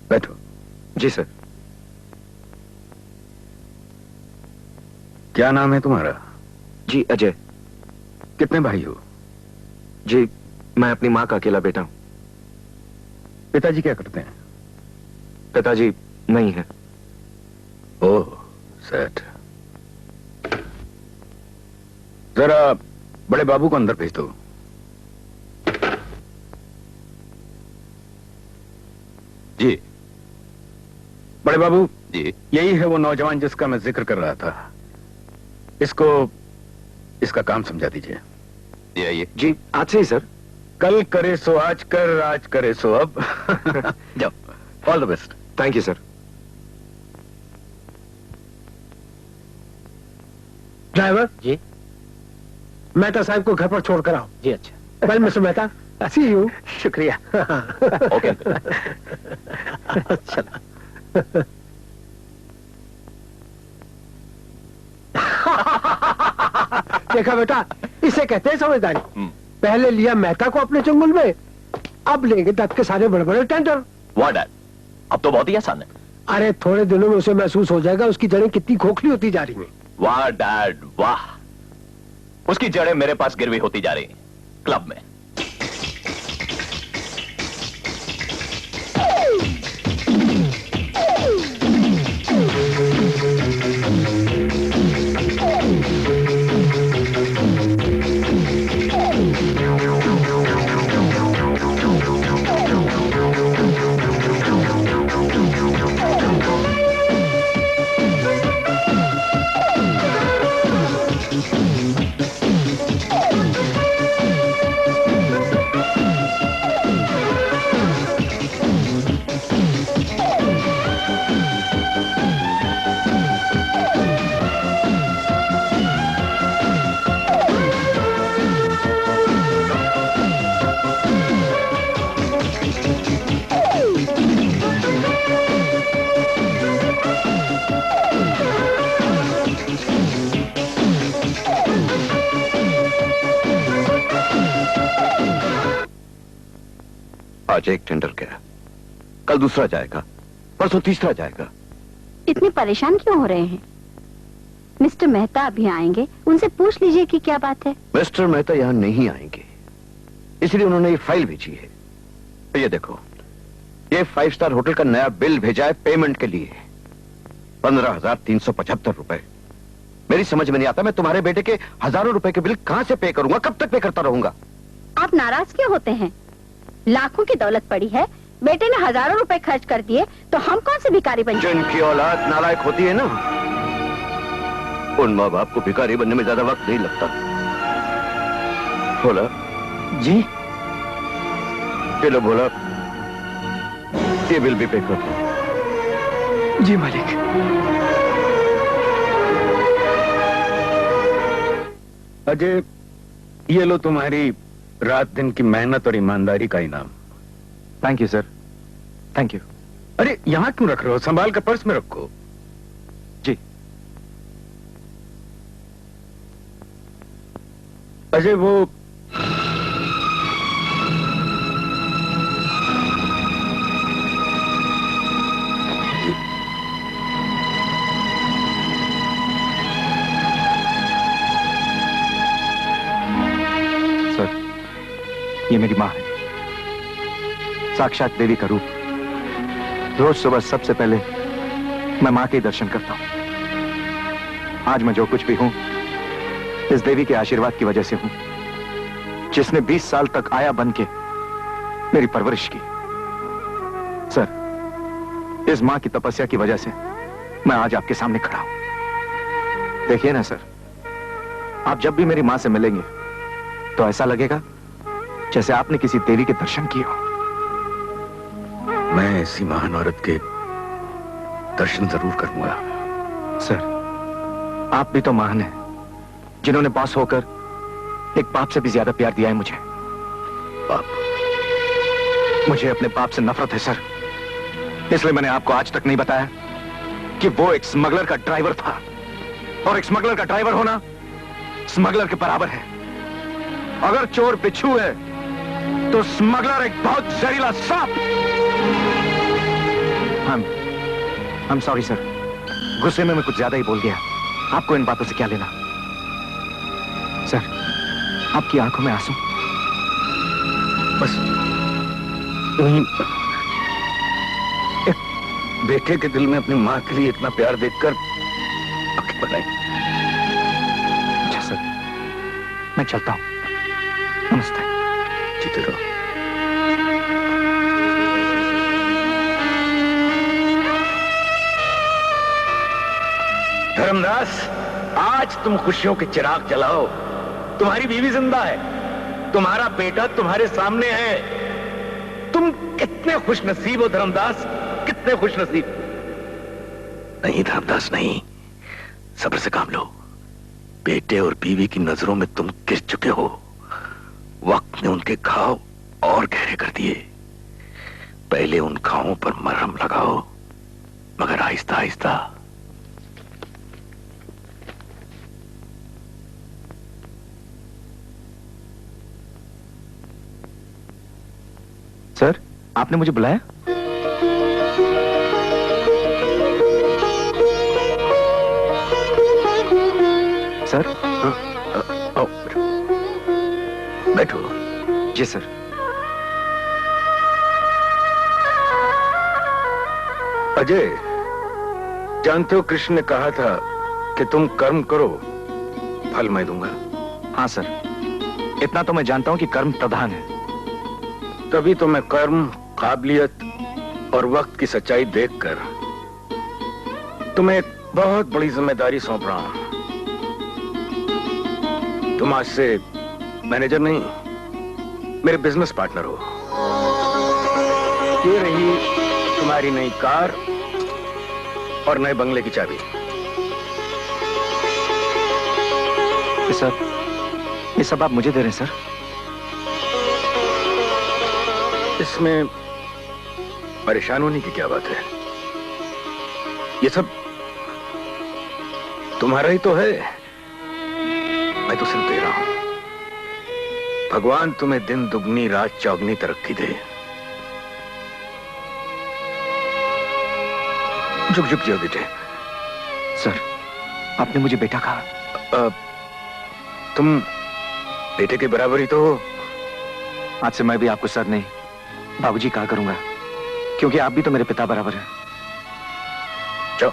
बैठो। जी सर। क्या नाम है तुम्हारा? जी अजय। कितने भाई हो? जी मैं अपनी माँ का अकेला बेटा हूं। पिताजी क्या करते हैं? पिताजी नहीं है। ओह सैड। जरा बड़े बाबू को अंदर भेज दो। जी बड़े बाबू। जी यही है वो नौजवान जिसका मैं जिक्र कर रहा था। इसको इसका काम समझा दीजिए। आइए। जी आज से ही सर। कल करे सो आज कर, आज करे सो अब। जाओ। All the best. Thank you sir. Driver ji Mehta साहब को घर पर छोड़ कर आओ। जी अच्छा। Well mister Mehta, see you. शुक्रिया। ओके। चलो। देखा बेटा, इसे कहते हैं समझदारी। पहले लिया मेहता को अपने चंगुल में, अब लेंगे दत्त के सारे बड़े बड़े टेंडर। वाह डैड, अब तो बहुत ही आसान है। अरे थोड़े दिनों में उसे महसूस हो जाएगा उसकी जड़ें कितनी खोखली होती जा रही हैं। वाह डैड वाह, उसकी जड़ें मेरे पास गिरवी होती जा रही हैं, क्लब में। आज एक टेंडर गया, कल दूसरा जाएगा, परसों तीसरा जाएगा। इतने परेशान क्यों हो रहे हैं? मिस्टर मेहता अभी आएंगे, उनसे पूछ लीजिए कि क्या बात है। मिस्टर मेहता यहाँ नहीं आएंगे, इसलिए उन्होंने ये फाइल भेजी है। तो ये देखो, ये 5 स्टार होटल का नया बिल भेजा है पेमेंट के लिए, 15,375 रुपए। मेरी समझ में नहीं आता, मैं तुम्हारे बेटे के हजारों रुपए के बिल कहां से पे करूंगा, कब तक पे करता रहूंगा। आप नाराज क्यों होते हैं? लाखों की दौलत पड़ी है, बेटे ने हजारों रुपए खर्च कर दिए, तो हम कौन से भिखारी बन जाएं? जिनकी औलाद नालायक होती है ना, उन माँ बाप को भिखारी बनने में ज्यादा वक्त नहीं लगता। बोला जी चलो, बोला ये बिल भी पे कर दो। जी मालिक। अजय, ये लो तुम्हारी रात दिन की मेहनत और ईमानदारी का इनाम। Thank you sir, thank you. अरे यहां क्यों रख रहे हो, संभाल कर पर्स में रखो। जी अजय, वो ये मेरी माँ है, साक्षात देवी का रूप। रोज सुबह सबसे पहले मैं माँ के दर्शन करता हूँ। आज मैं जो कुछ भी हूं, इस देवी के आशीर्वाद की वजह से हूं, जिसने 20 साल तक आया बन के मेरी परवरिश की। सर, इस माँ की तपस्या की वजह से मैं आज आपके सामने खड़ा हूं। देखिए ना सर, आप जब भी मेरी माँ से मिलेंगे तो ऐसा लगेगा जैसे आपने किसी देवी के दर्शन किए हो। मैं ऐसी महान औरत के दर्शन जरूर करूंगा। सर, आप भी तो महान हैं, जिन्होंने बॉस होकर एक बाप से भी ज्यादा प्यार दिया है मुझे। बाप? मुझे अपने बाप से नफरत है सर, इसलिए मैंने आपको आज तक नहीं बताया कि वो एक स्मगलर का ड्राइवर था, और एक स्मगलर का ड्राइवर होना स्मगलर के बराबर है। अगर चोर बिच्छू है तो स्मगलर एक बहुत जहरीला सांप। I'm sorry सर, गुस्से में मैं कुछ ज्यादा ही बोल गया। आपको इन बातों से क्या लेना? सर, आपकी आंखों में आंसू। बस वहीं एक बेटे के दिल में अपनी मां के लिए इतना प्यार देखकर आंखें बनाई। अच्छा सर, मैं चलता हूं। नमस्ते। जीते रहो। धर्मदास, आज तुम खुशियों के चिराग जलाओ। तुम्हारी बीवी जिंदा है, तुम्हारा बेटा तुम्हारे सामने है। तुम कितने खुशनसीब हो धर्मदास, कितने खुशनसीब। नहीं धर्मदास नहीं, सब्र से काम लो। बेटे और बीवी की नजरों में तुम गिर चुके हो। वक्त ने उनके घाव और गहरे कर दिए। पहले उन घावों पर मरहम लगाओ, मगर आहिस्ता आहिस्ता। सर, आपने मुझे बुलाया? सर? आओ, बैठो। जी सर। अजय, जानते हो कृष्ण ने कहा था कि तुम कर्म करो, फल मैं दूंगा। हाँ सर, इतना तो मैं जानता हूं कि कर्म प्रधान है। तभी तो मैं कर्म, काबिलियत और वक्त की सच्चाई देखकर तुम्हें एक बहुत बड़ी जिम्मेदारी सौंप रहा हूं। तुम आज से मैनेजर नहीं, मेरे बिजनेस पार्टनर हो। ये रही तुम्हारी नई कार और नए बंगले की चाबी। सर, ये सब आप मुझे दे रहे हैं सर? इसमें परेशान होने की क्या बात है? ये सब तुम्हारा ही तो है। मैं तो सिर्फ दे रहा हूं। भगवान तुम्हें दिन दुगनी रात चौगनी तरक्की दे। झुक झुक जाओ बेटे। सर, आपने मुझे बेटा कहा। तुम बेटे के बराबर ही तो हो। आज से मैं भी आपको सर नहीं, बाबूजी कहा करूंगा, क्योंकि आप भी तो मेरे पिता बराबर हैं। जाओ,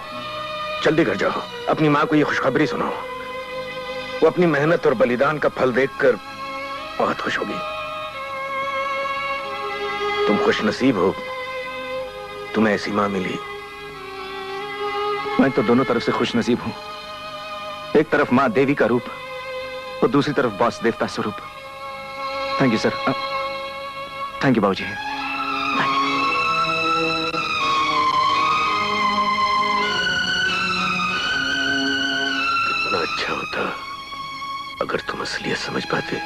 जल्दी घर जाओ, अपनी मां को ये खुशखबरी सुनाओ। वो अपनी मेहनत और बलिदान का फल देखकर बहुत खुश होगी। तुम खुशनसीब हो, तुम्हें ऐसी मां मिली। मैं तो दोनों तरफ से खुशनसीब हूं। एक तरफ मां देवी का रूप और दूसरी तरफ बॉस देवता स्वरूप। Thank you sir. Thank you बाबूजी। कितना अच्छा होता अगर तुम असलियत समझ पाते।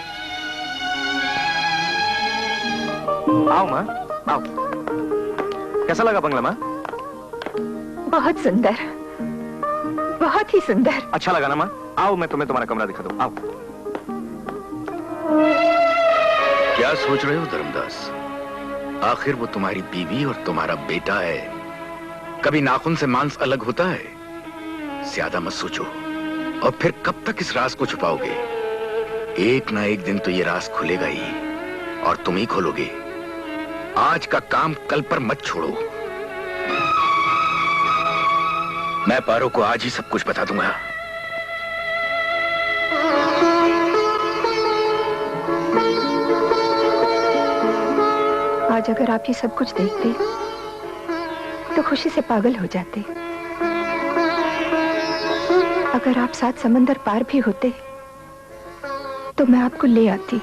आओ माँ, आओ। कैसा लगा बंगला माँ? बहुत सुंदर, बहुत ही सुंदर। अच्छा लगा ना माँ? आओ, मैं तुम्हें तुम्हारा कमरा दिखा दूं। आओ। क्या सोच रहे हो धर्मदास? आखिर वो तुम्हारी बीवी और तुम्हारा बेटा है। कभी नाखून से मांस अलग होता है? ज्यादा मत सोचो, और फिर कब तक इस राज को छुपाओगे? एक ना एक दिन तो ये राज खुलेगा ही, और तुम ही खोलोगे। आज का काम कल पर मत छोड़ो। मैं पारो को आज ही सब कुछ बता दूंगा। आज अगर आप ये सब कुछ देखते तो खुशी से पागल हो जाते। अगर आप 7 समंदर पार भी होते तो मैं आपको ले आती,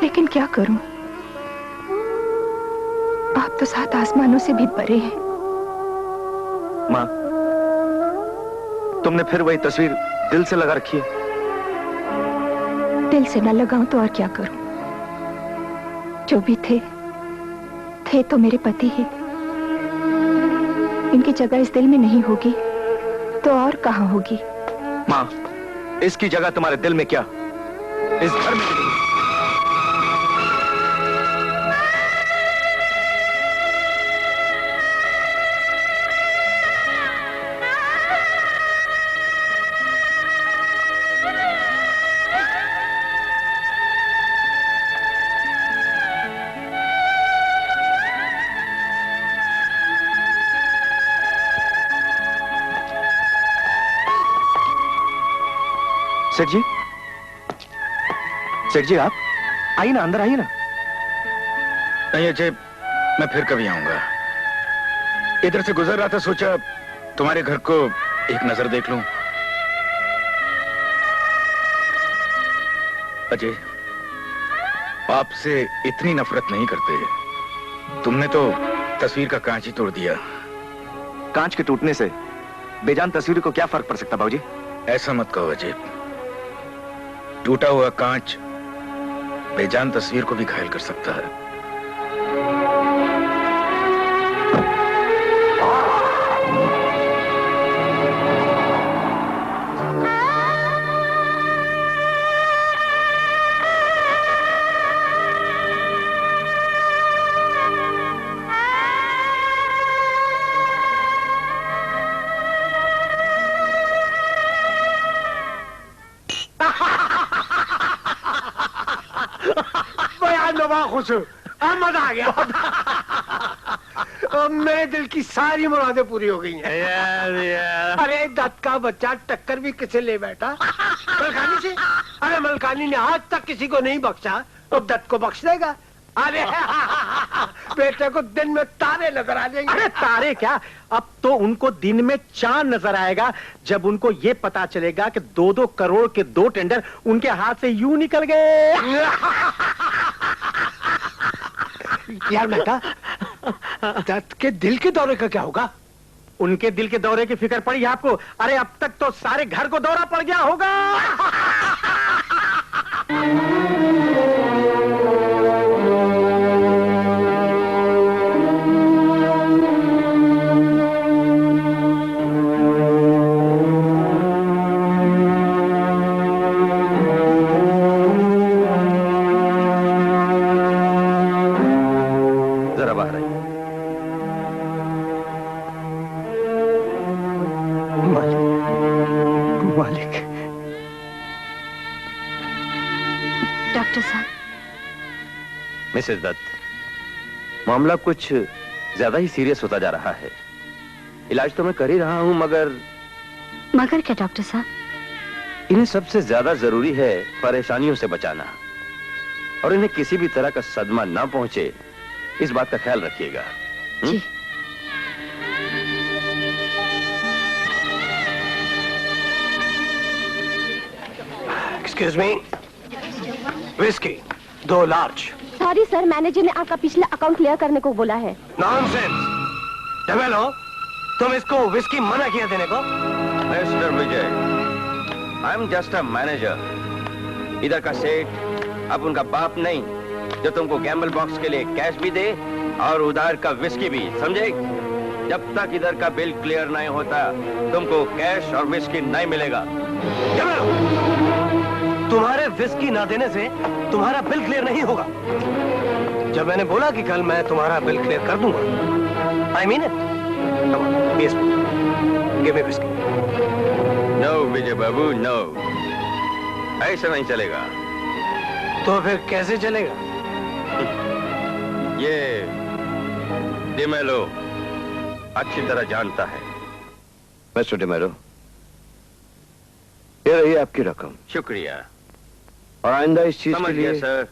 लेकिन क्या करूं, आप तो 7 आसमानों से भी परे हैं। माँ, तुमने फिर वही तस्वीर दिल से लगा रखी है। दिल से न लगाऊं तो और क्या करूं? जो भी थे तो मेरे पति ही। इनकी जगह इस दिल में नहीं होगी तो और कहाँ होगी? माँ, इसकी जगह तुम्हारे दिल में क्या, इस घर में नहीं। सेठ जी, सेठ जी आप आइए ना, अंदर आइए ना। नहीं अजय, मैं फिर कभी आऊंगा। इधर से गुजर रहा था, सोचा तुम्हारे घर को एक नजर देख लूं। अजय, आपसे इतनी नफरत नहीं करते। तुमने तो तस्वीर का कांच ही तोड़ दिया। कांच के टूटने से बेजान तस्वीर को क्या फर्क पड़ सकता बाबूजी? ऐसा मत कहो अजय। टूटा हुआ कांच बेजान तस्वीर को भी घायल कर सकता है। खुश हूँ, मजा आ गया। अब मेरे दिल की सारी मुरादें पूरी हो गई हैं। अरे दत्त का बच्चा टक्कर भी किसे ले बैठा? मलकानी से। अरे मलकानी ने आज तक किसी को नहीं बख्शा, अब दत्त को बख्श देगा। अरे बेटे को दिन में तारे नजर आ जाएंगे। अरे तारे क्या, अब तो उनको दिन में चांद नजर आएगा जब उनको ये पता चलेगा कि 2-2 करोड़ के 2 टेंडर उनके हाथ से यूं निकल गए। यार बेटा, दत्त के दिल के दौरे का क्या होगा? उनके दिल के दौरे की फिक्र पड़ी आपको? अरे अब तक तो सारे घर को दौरा पड़ गया होगा। मिसेस दत्त, मामला कुछ ज्यादा ही सीरियस होता जा रहा है। इलाज तो मैं कर ही रहा हूं, मगर क्या डॉक्टर साहब? इन्हें सबसे ज्यादा जरूरी है परेशानियों से बचाना, और इन्हें किसी भी तरह का सदमा ना पहुंचे, इस बात का ख्याल रखिएगा। जी। Excuse me, whisky 2 large. Sorry sir, manager ने आपका पिछला अकाउंट क्लियर करने को बोला है। नॉनसेंस। डेवेलो, तुम इसको विस्की मना किया देने को? Mister Vijay, I am just a manager. इधर का सेठ अब उनका बाप नहीं, जो तुमको गैम्बल बॉक्स के लिए कैश भी दे और उधार का विस्की भी, समझे? जब तक इधर का बिल क्लियर नहीं होता, तुमको कैश और विस्की नहीं मिलेगा। तुम्हारे विस्की ना देने से तुम्हारा बिल क्लियर नहीं होगा। जब मैंने बोला कि कल मैं तुम्हारा बिल क्लियर कर दूंगा, I mean it. Give me whisky. No Vijay बाबू, नो, ऐसा नहीं चलेगा। तो फिर कैसे चलेगा? ये डिमेलो अच्छी तरह जानता है। मिस्टर डिमेलो, ये रही आपकी रकम। शुक्रिया। और आइंदा इस चीज के लिए सर,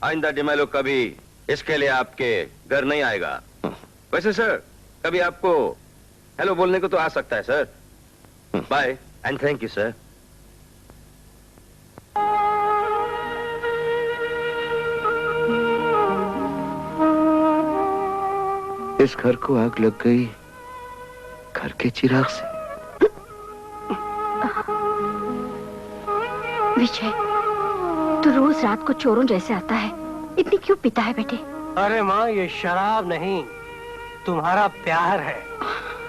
आइंदा डिमेलो कभी इसके लिए आपके घर नहीं आएगा। वैसे सर, कभी आपको हेलो बोलने को तो आ सकता है sir. Bye and thank you sir. इस घर को आग लग गई घर के चिराग से। विजय, तू रोज रात को चोरों जैसे आता है, इतनी क्यों पीता है बेटे? अरे माँ, ये शराब नहीं, तुम्हारा प्यार है।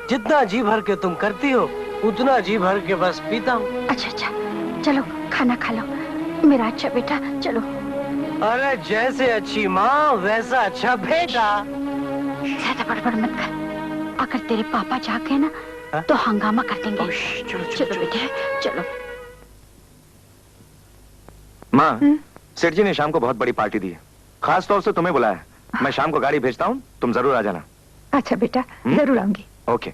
जितना जी भर के तुम करती हो उतना जी भर के बस पीता हूँ। अच्छा अच्छा, चलो खाना खा लो मेरा अच्छा बेटा, चलो। अरे जैसे अच्छी माँ वैसा अच्छा बेटा। ज्यादा बड़बड़ मत कर, अगर तेरे पापा जाग गए ना तो हंगामा कर देंगे। चलो बेटे चलो। माँ, सेठ जी ने शाम को बहुत बड़ी पार्टी दी है, खास तौर से तुम्हें बुलाया है। मैं शाम को गाड़ी भेजता हूँ, तुम जरूर आ जाना। अच्छा बेटा, जरूर आऊंगी। ओके।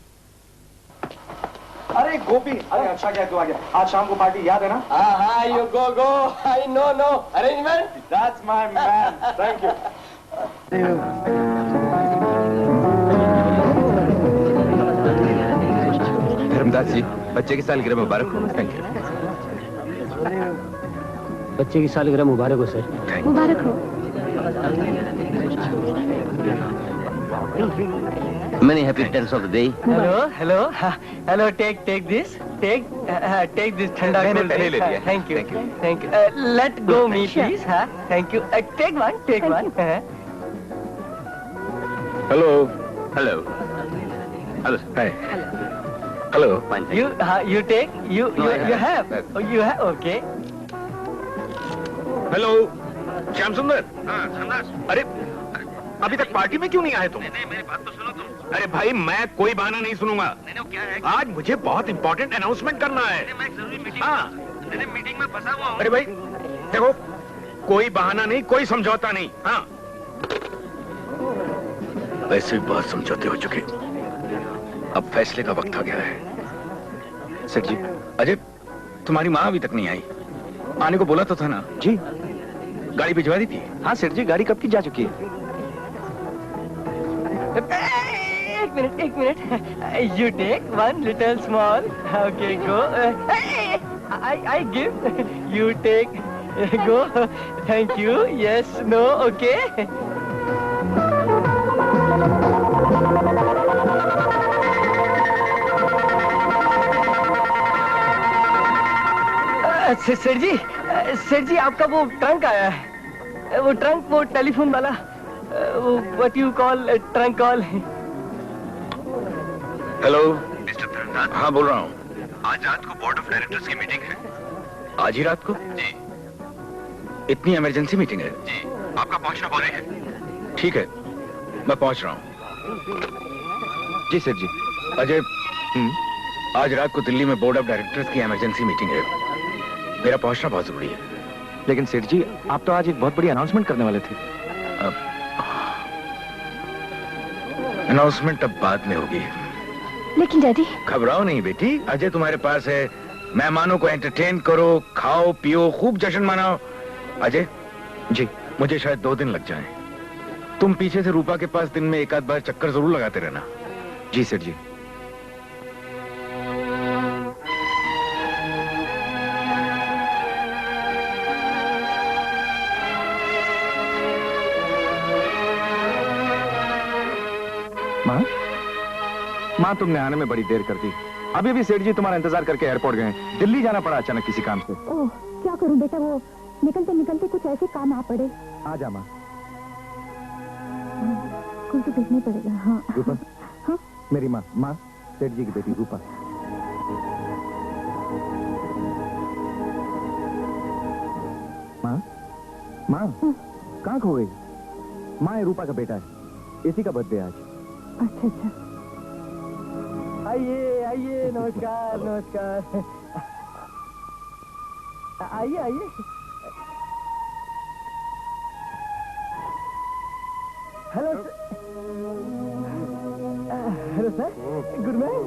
अरे गोपी, अरे अच्छा क्या तू आ गया। आज शाम को पार्टी याद है ना? हाँ, you go, I know, no arrangement. That's my man. Thank you. Dharmdas जी, बच्चे की सालगिरह मुबारक हो। Thank you. बच्चे की सालगिरह मुबारक हो सर। मुबारक हो। Many happy returns of the day. Hello. Take this. Take this ठंडा मैंने cold पहले ले drink. लिया। Thank you. Let go me please. Thank you. Take one. Hello. Hi. Hello. You take. You have. You have. Okay. Hello Shyam सुंदर। अरे अभी तक party में क्यों नहीं आए तुम? नहीं, मेरी बात तो सुनो तुम। अरे भाई मैं कोई बहाना नहीं सुनूंगा। क्या है? आज मुझे बहुत इंपॉर्टेंट अनाउंसमेंट करना है। मैं जरूरी मीटिंग में फंसा हुआ हूं। अरे भाई देखो, कोई बहाना नहीं, कोई समझौता नहीं। हाँ, वैसे भी बहुत समझौते हो चुके, अब फैसले का वक्त आ गया है। सेठ जी। अजय, तुम्हारी माँ अभी तक नहीं आई, आने को बोला तो था ना? जी। गाड़ी भिजवा दी थी? हाँ सेठ जी, गाड़ी कब की जा चुकी है। एक minute. You take one little small. Okay, go. I give. You take. Go. Thank you. Yes. No. Okay. सेठ जी आपका वो ट्रंक आया है। वो टेलीफोन वाला, what you call trunk call. Hello mister Dharmdas. हाँ बोल रहा हूँ। आज रात को बोर्ड ऑफ डायरेक्टर्स की मीटिंग है। आज ही रात को? जी। इतनी इमरजेंसी मीटिंग है? जी। आपका पहुंचना पड़े है। ठीक है, मैं पहुंच रहा हूँ। जी सेठ जी। अजय, आज रात को दिल्ली में बोर्ड ऑफ डायरेक्टर्स की इमरजेंसी मीटिंग है, मेरा पहुंचना बहुत जरूरी है। लेकिन सेठ जी, आप तो आज एक बहुत बड़ी अनाउंसमेंट करने वाले थे। अनाउंसमेंट अब बाद में होगी। लेकिन डैडी। घबराओ नहीं बेटी, अजय तुम्हारे पास है। मेहमानों को एंटरटेन करो, खाओ पियो, खूब जश्न मनाओ। अजय जी, मुझे शायद 2 दिन लग जाएं। तुम पीछे से रूपा के पास दिन में एक आध बार चक्कर जरूर लगाते रहना। जी सेठ जी। माँ, तुमने आने में बड़ी देर कर दी। अभी भी सेठ जी तुम्हारा इंतजार करके एयरपोर्ट गए। दिल्ली जाना पड़ा अचानक किसी काम से। ओह, क्या करूं बेटा, वो निकलते कुछ ऐसे काम आ पड़े। आ जा माँ। कुछ तो देखना पड़ेगा। हाँ। रूपा। हाँ? मेरी माँ, सेठ जी की बेटी रूपा। माँ, कहाँ खो गई? माँ, रूपा का बेटा है, इसी का बर्थडे आज। अच्छा। आइए, नमस्कार। आइए। Hello sir, good morning.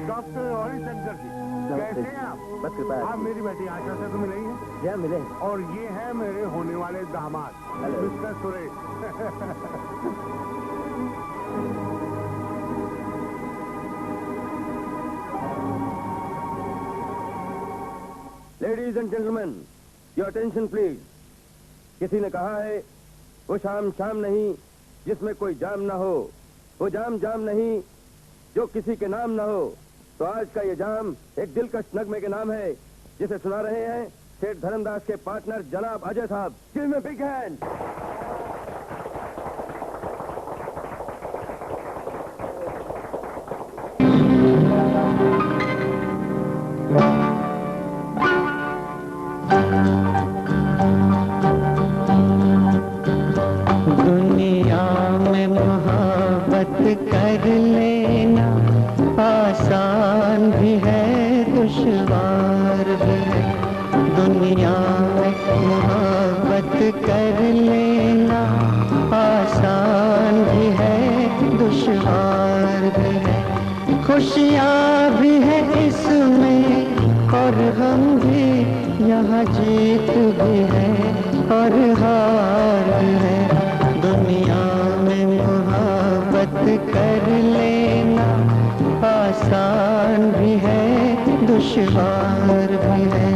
Doctor Harishankar ji, कैसे हैं आप? बस कृपा है। आप मेरी बेटी आशा से तो मिले ही हैं? क्या मिले? और ये है मेरे होने वाले दामाद mister Suresh. Ladies and gentleman, your attention please. किसी ने कहा है वो शाम नहीं जिसमें कोई जाम ना हो, वो जाम नहीं जो किसी के नाम ना हो। तो आज का ये जाम एक दिलकश नगमे के नाम है, जिसे सुना रहे हैं सेठ धर्मदास के पार्टनर जनाब अजय साहब। Give me big hand. दुनिया में मोहब्बत कर लेना आसान भी है दुश्वार भी है। दुनिया में मोहब्बत कर लेना आसान भी है दुश्वार भी है। खुशियाँ भी है इसमें और गम भी, यहाँ जीत भी है और हार भी है। दुनिया में मोहब्बत कर लेना आसान भी है दुश्वार भी है।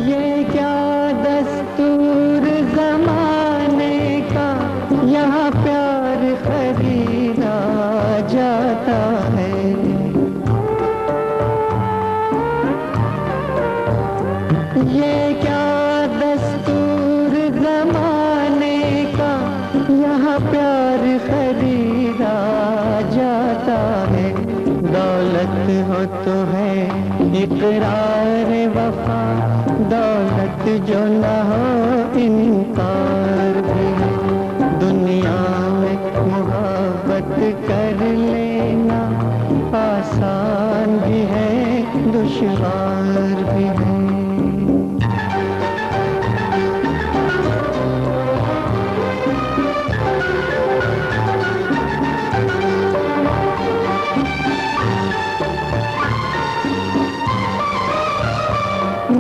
ये क्या दस्तूर जमाने का, यहाँ प्यार खरीदा जाता है। ये क्या दस्तूर जमाने का, यहाँ प्यार खरीदा जाता है। दौलत हो तो है इकरार वफा, दौलत जो न हो इनकार भी है। दुनिया में मोहब्बत कर लेना आसान भी है दुश्वार भी है।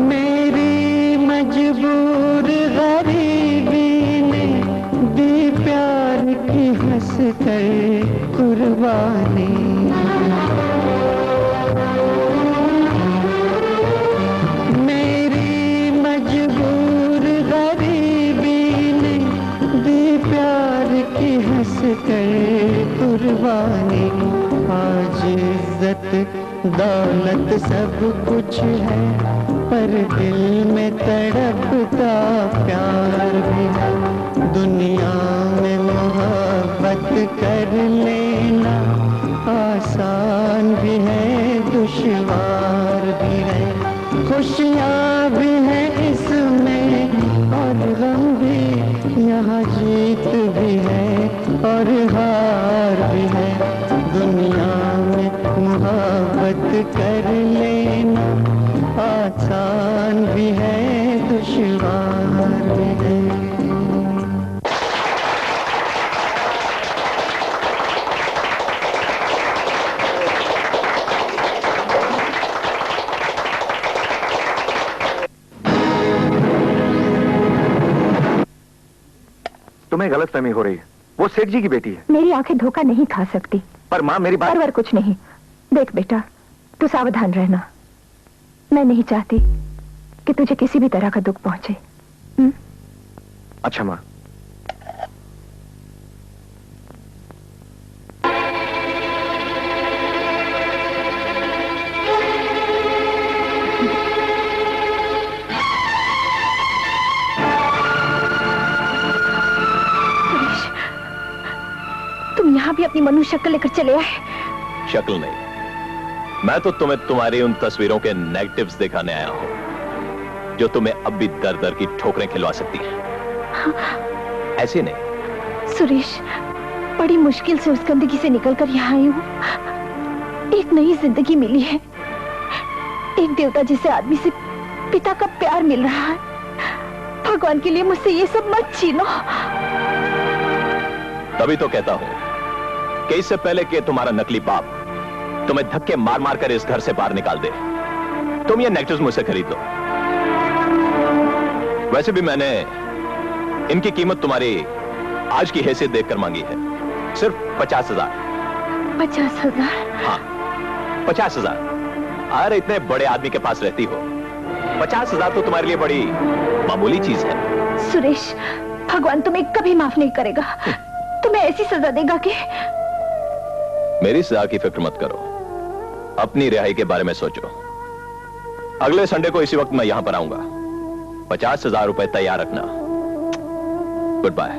मेरी मजबूर गरीबी ने दी प्यार की हंस कर कुर्बानी। मेरी मजबूर गरीबी ने दी प्यार की हंस कर कुर्बानी। आज इज्जत दौलत सब कुछ है, पर दिल में तड़पता प्यार भी है। दुनिया में मोहब्बत कर लेना आसान भी है दुश्वार भी है। खुशियाँ भी है इसमें और गम भी, यहाँ जीत भी है और हार भी है। दुनिया में मोहब्बत कर लेना आसान भी है दुश्वार भी है। तुम्हें गलतफहमी हो रही है, वो सेठ जी की बेटी है। मेरी आंखें धोखा नहीं खा सकती। पर माँ मेरी बात। पर कुछ नहीं। देख बेटा, तू सावधान रहना। मैं नहीं चाहती कि तुझे किसी भी तरह का दुख पहुंचे। अच्छा माँ। तुम यहाँ भी अपनी मनुष्य शक्ल लेकर चले आए। शक्ल नहीं, मैं तो तुम्हें तुम्हारी उन तस्वीरों के नेगेटिव्स दिखाने आया हूं जो तुम्हें अब भी दर दर की ठोकरें खिलवा सकती हैं। ऐसे नहीं सुरेश, बड़ी मुश्किल से उस गंदगी से निकलकर यहाँ आई हूँ। एक नई जिंदगी मिली है, एक देवता जैसे आदमी से पिता का प्यार मिल रहा है। भगवान के लिए मुझसे ये सब मत छीनो। तभी तो कहता हूं कि इससे पहले कि तुम्हारा नकली बाप तुम्हें धक्के मार मार कर इस घर से बाहर निकाल दे, तुम ये नेगेटिव्स मुझसे खरीद लो। वैसे भी मैंने इनकी कीमत तुम्हारी आज की हैसियत देखकर मांगी है, सिर्फ 50,000। 50,000? हाँ, 50,000। अरे इतने बड़े आदमी के पास रहती हो, 50,000 तो तुम्हारे लिए बड़ी मामूली चीज है। सुरेश, भगवान तुम्हें कभी माफ नहीं करेगा। तुम्हें ऐसी सजा देगा कि। मेरी सजा की फिक्र मत करो, अपनी रिहाई के बारे में सोचो। अगले संडे को इसी वक्त मैं यहां पर आऊंगा। 50,000 रुपए तैयार रखना। Good bye.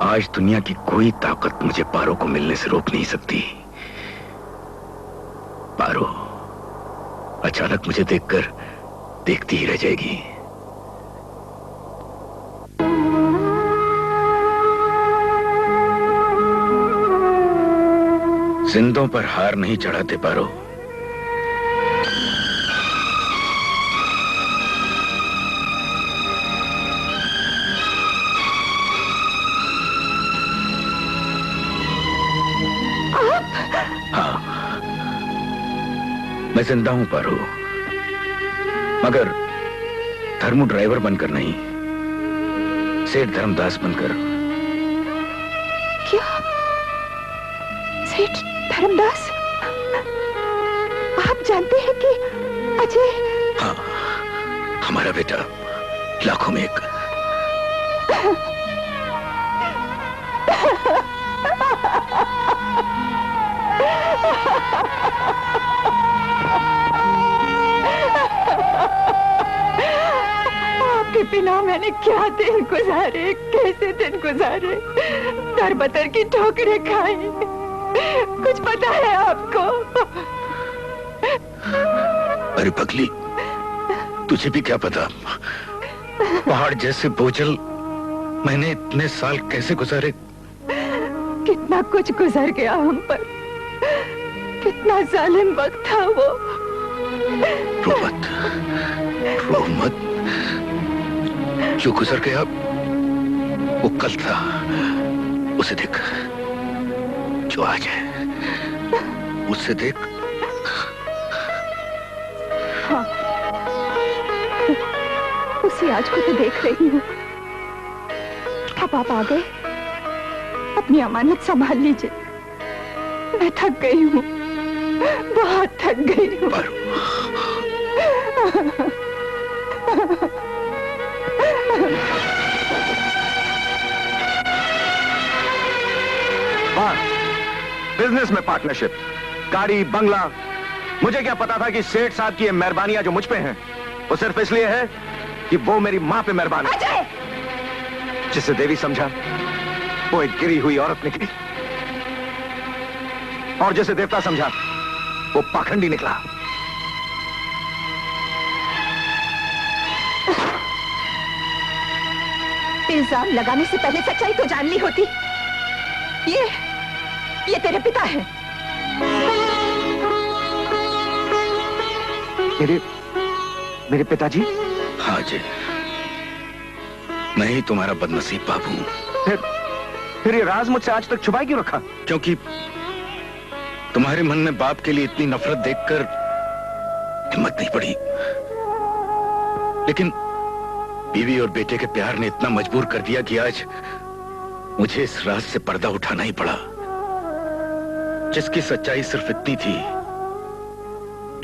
आज दुनिया की कोई ताकत मुझे पारो को मिलने से रोक नहीं सकती। पारो अचानक मुझे देखकर देखती ही रह जाएगी। जिंदों पर हार नहीं चढ़ाते पारो। हाँ, मैं जिंदा हूं पारो, मगर धर्मू ड्राइवर बनकर नहीं, सेठ धर्मदास बनकर। क्या? सेठ धर्मदास? आप जानते हैं कि अजय? हाँ, हमारा बेटा लाखों में एक। आपके बिना मैंने क्या दिन गुजारे, कैसे दिन गुजारे, दर बदर की ठोकरें खाई। कुछ पता है आपको? अरे पगली, तुझे भी क्या पता? पहाड़ जैसे बोझल मैंने इतने साल कैसे गुजारे। कितना कुछ गुजर गया हम पर, कितना जालिम वक्त था वो। रो मत, रो मत। जो गुजर गया वो कल था, उसे देख। जो आज है उसे देख। हाँ, उसी आज को तो देख रही हूँ। अब आप आ गए, अपनी अमानत संभाल लीजिए। मैं थक गई हूँ, बहुत थक गई हूँ। बिजनेस में पार्टनरशिप, गाड़ी, बंगला। मुझे क्या पता था कि सेठ साहब की ये मेहरबानियां जो मुझ पे हैं वो सिर्फ इसलिए है कि वो मेरी मां पे मेहरबान है। जिसे देवी समझा वो एक गिरी हुई औरत निकली, और जिसे देवता समझा वो पाखंडी निकला। इल्जाम लगाने से पहले सच्चाई तो जान ली होती। ये तेरे पिता है। मेरे पिताजी? हाँ जी, मैं ही तुम्हारा बदनसीब बाप हूं। फिर ये राज मुझसे आज तक छुपा क्यों रखा? क्योंकि तुम्हारे मन में बाप के लिए इतनी नफरत देखकर हिम्मत नहीं पड़ी। लेकिन बीवी और बेटे के प्यार ने इतना मजबूर कर दिया कि आज मुझे इस राज से पर्दा उठाना ही पड़ा, जिसकी सच्चाई सिर्फ इतनी थी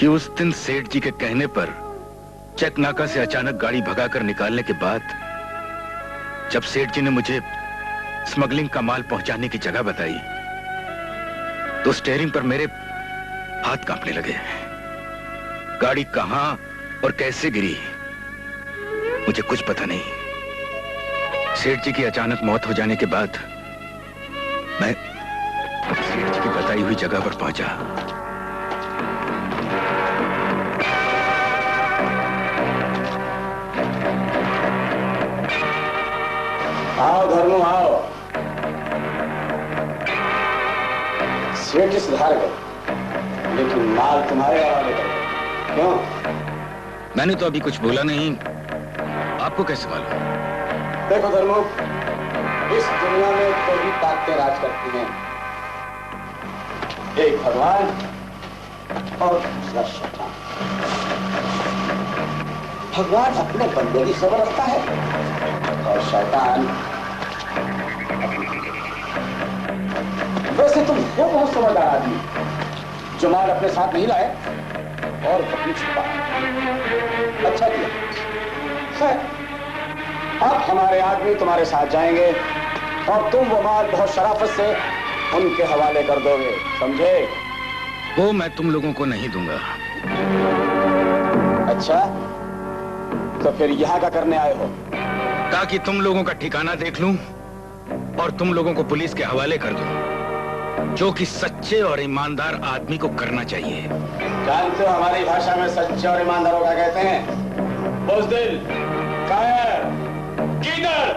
कि उस दिन सेठ जी के कहने पर चेक नाका से अचानक गाड़ी भगाकर निकालने के बाद जब सेठ जी ने मुझे स्मगलिंग का माल पहुंचाने की जगह बताई तो स्टीयरिंग पर मेरे हाथ कांपने लगे। गाड़ी कहां और कैसे गिरी मुझे कुछ पता नहीं। सेठ जी की अचानक मौत हो जाने के बाद मैं सेठ जी की बताई हुई जगह पर पहुंचा। आओ धर्मू आओ। सेठ जी सुधार गए, लेकिन माल तुम्हारे हवाले कर गए। क्यों? मैंने तो अभी कुछ बोला नहीं, आपको कैसे मालूम? देखो धर्मू, इस दुनिया में दो ही ताकतें राज करती हैं, एक भगवान और दूसरा शैतान। भगवान अपने बंदे की खबर रखता है और शैतान वैसे तुम हो बहुत समझदार आदमी, जो माल अपने साथ नहीं लाए और अपनी छुपा। अच्छा किया। खैर, अब हमारे आदमी तुम्हारे साथ जाएंगे और तुम वो माल बहुत शराफत से उनके हवाले कर दोगे, समझे? वो मैं तुम लोगों को नहीं दूंगा। अच्छा, तो फिर यहाँ क्या करने आए हो? ताकि तुम लोगों का ठिकाना देख लूं और तुम लोगों को पुलिस के हवाले कर दूं, जो कि सच्चे और ईमानदार आदमी को करना चाहिए। जानते हो हमारी भाषा में सच्चे और ईमानदारों का कहते हैं? बुज़दिल, कायर, कीदड़।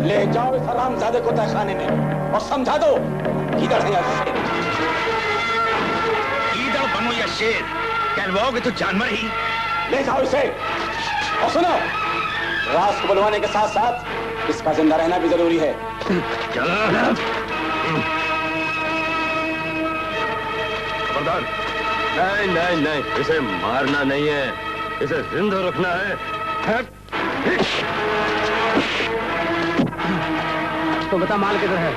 ले जाओ इस हरामजादे को तहखाने में और समझा दो कीदड़ है या शेर। कीदड़ बनो या शेर, कहलवाओगे तो जानवर ही। ले जाओ इसे और सुनो, राज को बुलवाने के साथ साथ इसका जिंदा रहना भी जरूरी है। खबरदार! नहीं नहीं नहीं, इसे मारना नहीं है, इसे जिंदा रखना है। तो बता माल किधर है?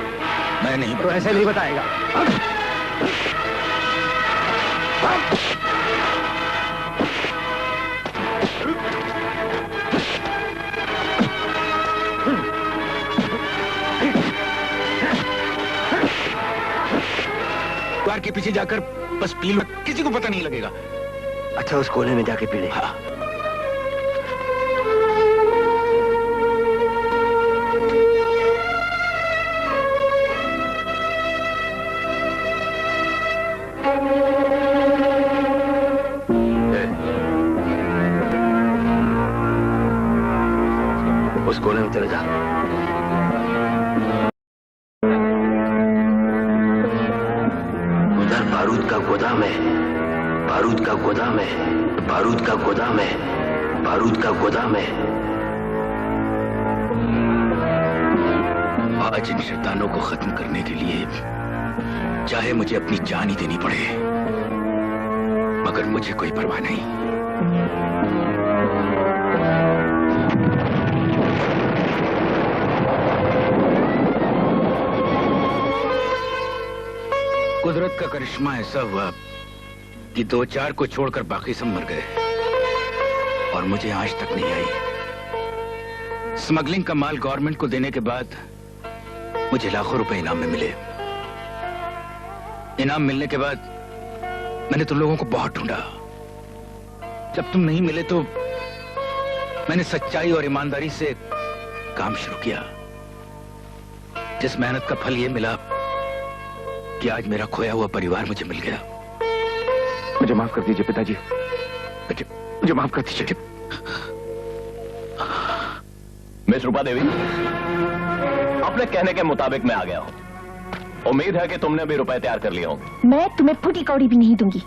मैं नहीं तो ऐसे नहीं बताएगा। द्वार के पीछे जाकर बस पी लो, किसी को पता नहीं लगेगा। अच्छा, उस कोने में जाके पी ले। हाँ। उस कोने में चले जा। उधर बारूद का गोदाम है, बारूद का गोदाम है, बारूद का गोदाम है, बारूद का गोदाम है। आज इन शैतानों को खत्म करने के लिए चाहे मुझे अपनी जान ही देनी पड़े, मगर मुझे कोई परवाह नहीं। कुदरत का करिश्मा ऐसा हुआ कि 2-4 को छोड़कर बाकी सब मर गए और मुझे आज तक नहीं आई। स्मगलिंग का माल गवर्नमेंट को देने के बाद मुझे लाखों रुपए इनाम में मिले। इनाम मिलने के बाद मैंने तुम लोगों को बहुत ढूंढा। जब तुम नहीं मिले तो मैंने सच्चाई और ईमानदारी से काम शुरू किया। जिस मेहनत का फल ये मिला कि आज मेरा खोया हुआ परिवार मुझे मिल गया। मुझे माफ कर दीजिए पिताजी, मुझे माफ कर दीजिए। मिस रूपा देवी, अपने कहने के मुताबिक मैं आ गया हूं। उम्मीद है कि तुमने भी रुपए तैयार कर लिए होंगे। मैं तुम्हें फूटी कौड़ी भी नहीं दूंगी।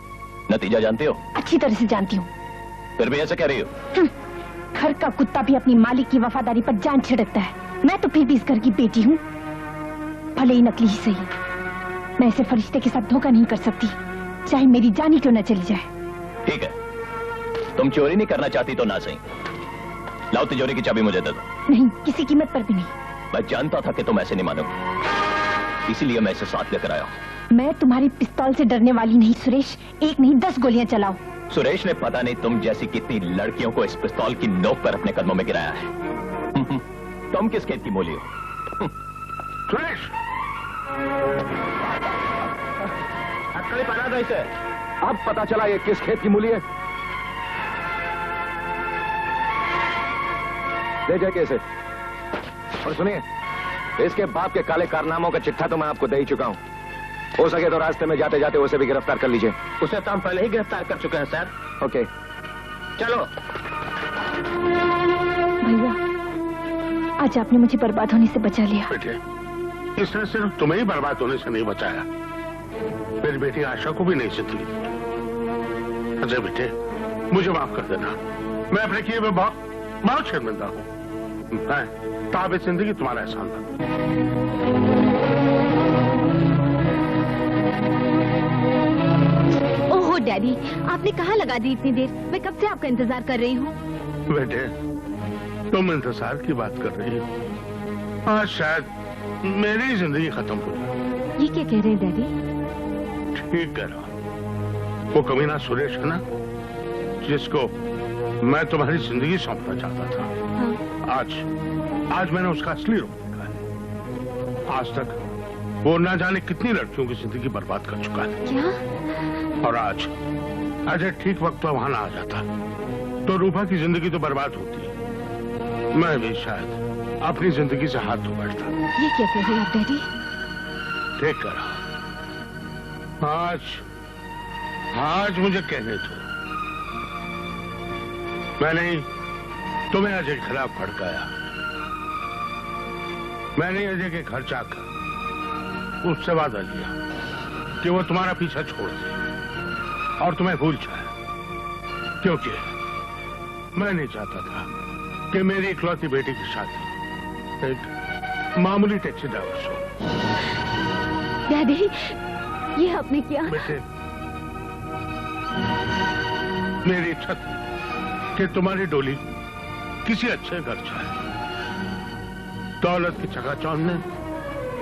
नतीजा जानती हो? अच्छी तरह से जानती हूँ। फिर भी ऐसे कह रही हो? घर का कुत्ता भी अपनी मालिक की वफादारी पर जान छिड़कता है। मैं तो फिर भी इस घर की बेटी हूँ, भले ही नकली ही सही। मैं ऐसे फरिश्ते के साथ धोखा नहीं कर सकती, चाहे मेरी जान ही क्यों न चली जाए। ठीक है, तुम चोरी नहीं करना चाहती तो ना सही। लाओ तिजोरी की चाबी मुझे दे दो। नहीं, किसी कीमत पर भी नहीं। मैं जानता था कि तुम ऐसे नहीं मानोगे, इसीलिए मैं इसे साथ लेकर आया हूँ। मैं तुम्हारी पिस्तौल से डरने वाली नहीं सुरेश। 1 नहीं 10 गोलियां चलाओ। सुरेश ने पता नहीं तुम जैसी कितनी लड़कियों को इस पिस्तौल की नोक पर अपने कदमों में गिराया है। तुम किस खेत की मूली हो? सुरेश, पता था इसे। अब पता चला ये किस खेत की मूली है। ले जाके इसे। और सुनिए, इसके बाप के काले कारनामों का चिट्ठा तो मैं आपको दे ही चुका हूं। हो सके तो रास्ते में जाते जाते उसे भी गिरफ्तार कर लीजिए। उसे तो हम पहले ही गिरफ्तार कर चुके हैं सर। ओके, चलो। भैया, आज आपने मुझे बर्बाद होने से बचा लिया। बेटे, इसने सिर्फ तुम्हें ही बर्बाद होने से नहीं बचाया, मेरी बेटी आशा को भी नहीं जितली। अजय बेटे, मुझे माफ कर देना। मैं अपने किए में बहुत शर्मिंदा हूँ। मैं ताबे जिंदगी तुम्हारा एहसान था। ओहो डैडी, आपने कहाँ लगा दी इतनी देर? मैं कब से आपका इंतजार कर रही हूँ। बेटे, तुम इंतजार की बात कर रही हो। आज शायद मेरी जिंदगी खत्म हो। ये क्या कह रहे हैं डैडी? ठीक कह रहा। वो कमीना सुरेश है ना, जिसको मैं तुम्हारी जिंदगी सौंपना चाहता था। हाँ। आज मैंने उसका असली रूप देखा है। आज तक वो ना जाने कितनी लड़कियों की जिंदगी बर्बाद कर चुका है। क्या? और आज अजय ठीक वक्त पर वहां ना आ जाता तो रूपा की जिंदगी तो बर्बाद होती। मैं भी शायद अपनी जिंदगी से हाथ धो बैठता। ये क्या कह रहे हो आप डैडी? ठीक करा। आज मुझे कहने दो। मैंने तुम्हें अजय के खिलाफ भड़काया। मैंने अजय के घर जाकर उससे वादा लिया कि वो तुम्हारा पीछा छोड़ दे और तुम्हें भूल जाए, क्योंकि मैं नहीं चाहता था कि मेरी इकलौती बेटी की शादी एक मामूली टैक्सी ड्राइवर से हो। डैडी, ये आपने किया? बेटे, मेरी इच्छा थी कि तुम्हारी डोली किसी अच्छे घर जाए। दौलत की चकाचौंध ने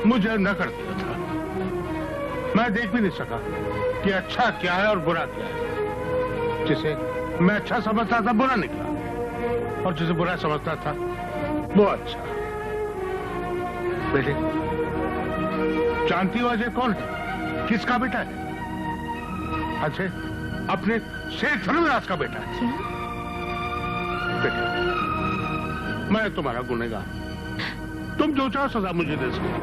मुझे न कर दिया था। मैं देख भी नहीं सका कि अच्छा क्या है और बुरा क्या है। जिसे मैं अच्छा समझता था बुरा निकला, और जिसे बुरा समझता था वो अच्छा। बेटे, जानती हो अजय कौन है? किसका बेटा है? अजय अपने शेख धर्मदास का बेटा है। बेटे, मैं तुम्हारा गुनहगार। तुम जो चाहो सजा मुझे दे सकते।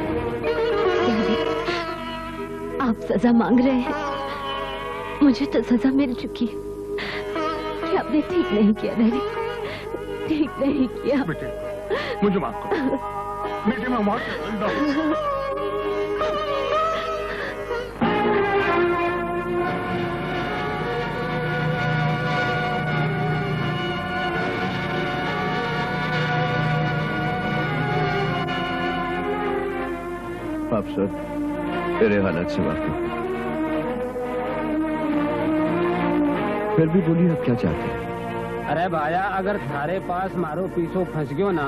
आप सजा मांग रहे हैं? मुझे तो सजा मिल चुकी है कि आपने ठीक नहीं किया डैडी, ठीक नहीं किया। बेटे, मुझे माफ करो। बेटे, मैं बहुत आप सर तेरे हालत से वाकिफ। फिर भी बोलिए आप क्या चाहते हैं? अरे भाया, अगर थारे पास मारो पीछो फंस गयो ना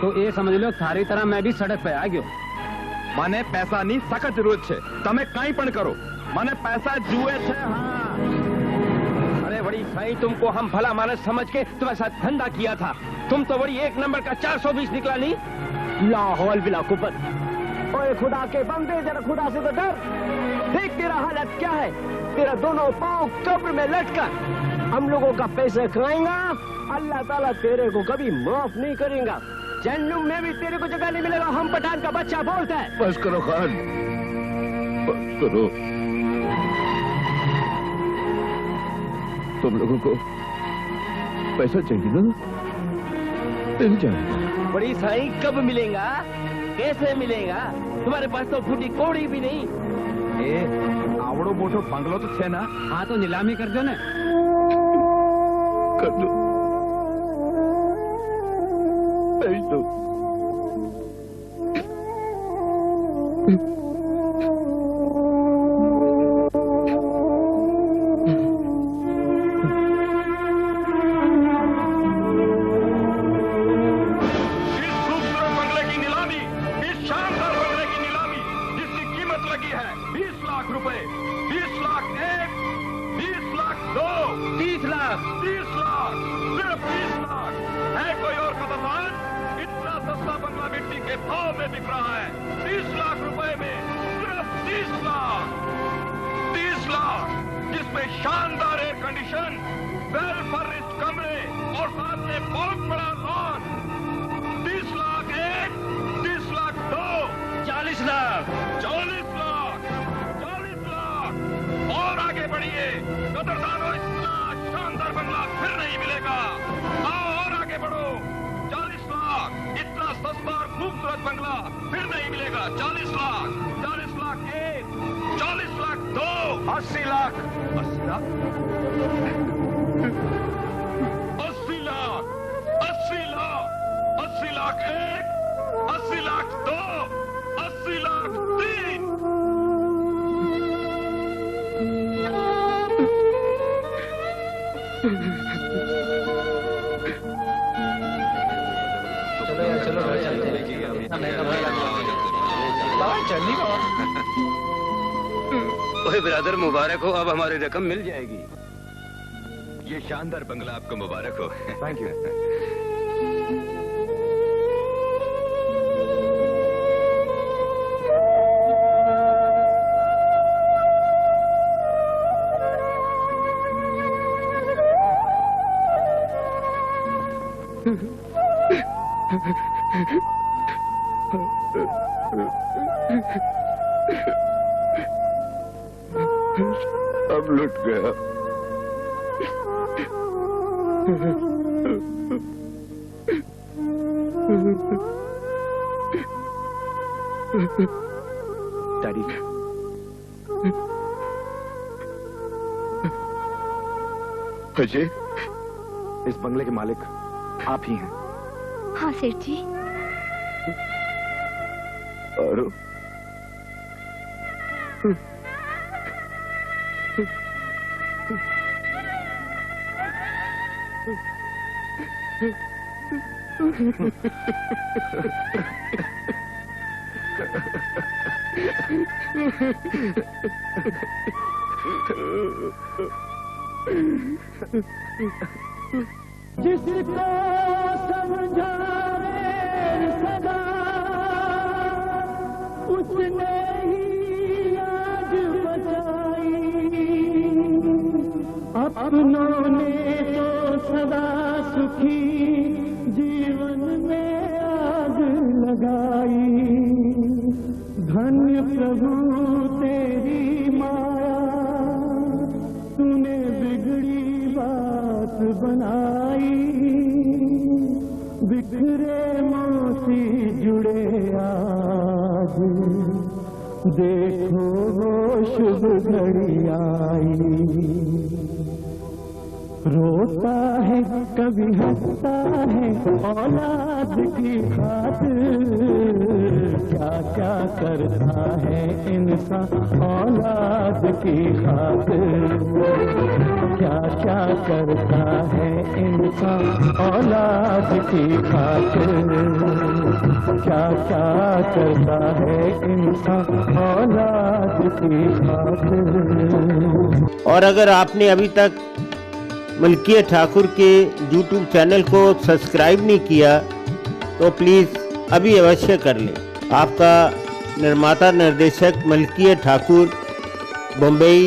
तो ये समझ लो थारी तरह मैं भी सड़क पे आ गयो। माने पैसा नहीं सख्त जरूरत है, तमे कहीं पण करो। माने पैसा जुए थे। हाँ, अरे बड़ी भाई, तुमको हम भला मानस समझ के तुम्हारे साथ धंधा किया था। तुम तो बड़ी एक नंबर का 420 निकला नहीं। लाहौल बिला कुपत। ओए खुदा के बंदे, जरा खुदा से तो डर। देख तेरा हालत क्या है। तेरा दोनों पांव कब्र में लटकर हम लोगों का पैसा खाएगा। अल्लाह ताला तेरे को कभी माफ नहीं करेगा। जन्नम में भी तेरे को जगह नहीं मिलेगा। हम पठान का बच्चा बोलता है। बस करो खान, बस करो। तुम लोगों को पैसा चाहिए ना? मिल जाएगा। बड़ी साईं, कब मिलेगा? कैसे मिलेगा? तुम्हारे पास तो फूटी कोड़ी भी नहीं। आवड़ो मोटो बंगलो तो छे ना? हाँ, तो नीलामी कर दो ना। कर दो, भेज दो। शानदार एयर कंडीशन, वेल फर्निश्ड कमरे और साथ में बहुत बड़ा लॉन। 30 लाख एक, 30 लाख दो, 40 लाख, 40 लाख, 40 लाख। और आगे बढ़िए कदरदानों, इतना शानदार बंगला फिर नहीं मिलेगा। आओ और आगे बढ़ो। 40 लाख, इतना सस्ता और खूबसूरत बंगला फिर नहीं मिलेगा। 40 लाख, 40 लाख एक, 40 लाख दो, 80 लाख, 80 लाख, 80 लाख, 80 लाख, 80 लाख एक, 80 लाख दो, 80 लाख तीन। चलो चलनी बाबा। ओए ब्रदर, मुबारक हो, अब हमारी रकम मिल जाएगी। ये शानदार बंगला आपको मुबारक हो। Thank you. अब लुट गया। डैडी, अजय, इस बंगले के मालिक आप ही हैं। हाँ सेठ जी। और जिसको समझा रे सदा उसने ही आज बचाई। अपनों ने तो सदा सुखी जीवन में आग लगाई। धन्य प्रभु तेरी माया, तूने बिगड़ी बात बनाई। बिखरे मोती जुड़े आज, देखो वो शुभ घड़ी आई। रोता है कभी हंसता है औलाद की खातिर। क्या क्या करता है इंसान औलाद की खातिर। क्या क्या करता है इंसान औलाद की खातिर। क्या क्या करता है इंसान औलाद की खातिर। और अगर आपने अभी तक मलकिया ठाकुर के YouTube चैनल को सब्सक्राइब नहीं किया तो प्लीज़ अभी अवश्य कर लें। आपका निर्माता निर्देशक मलकिया ठाकुर, मुंबई।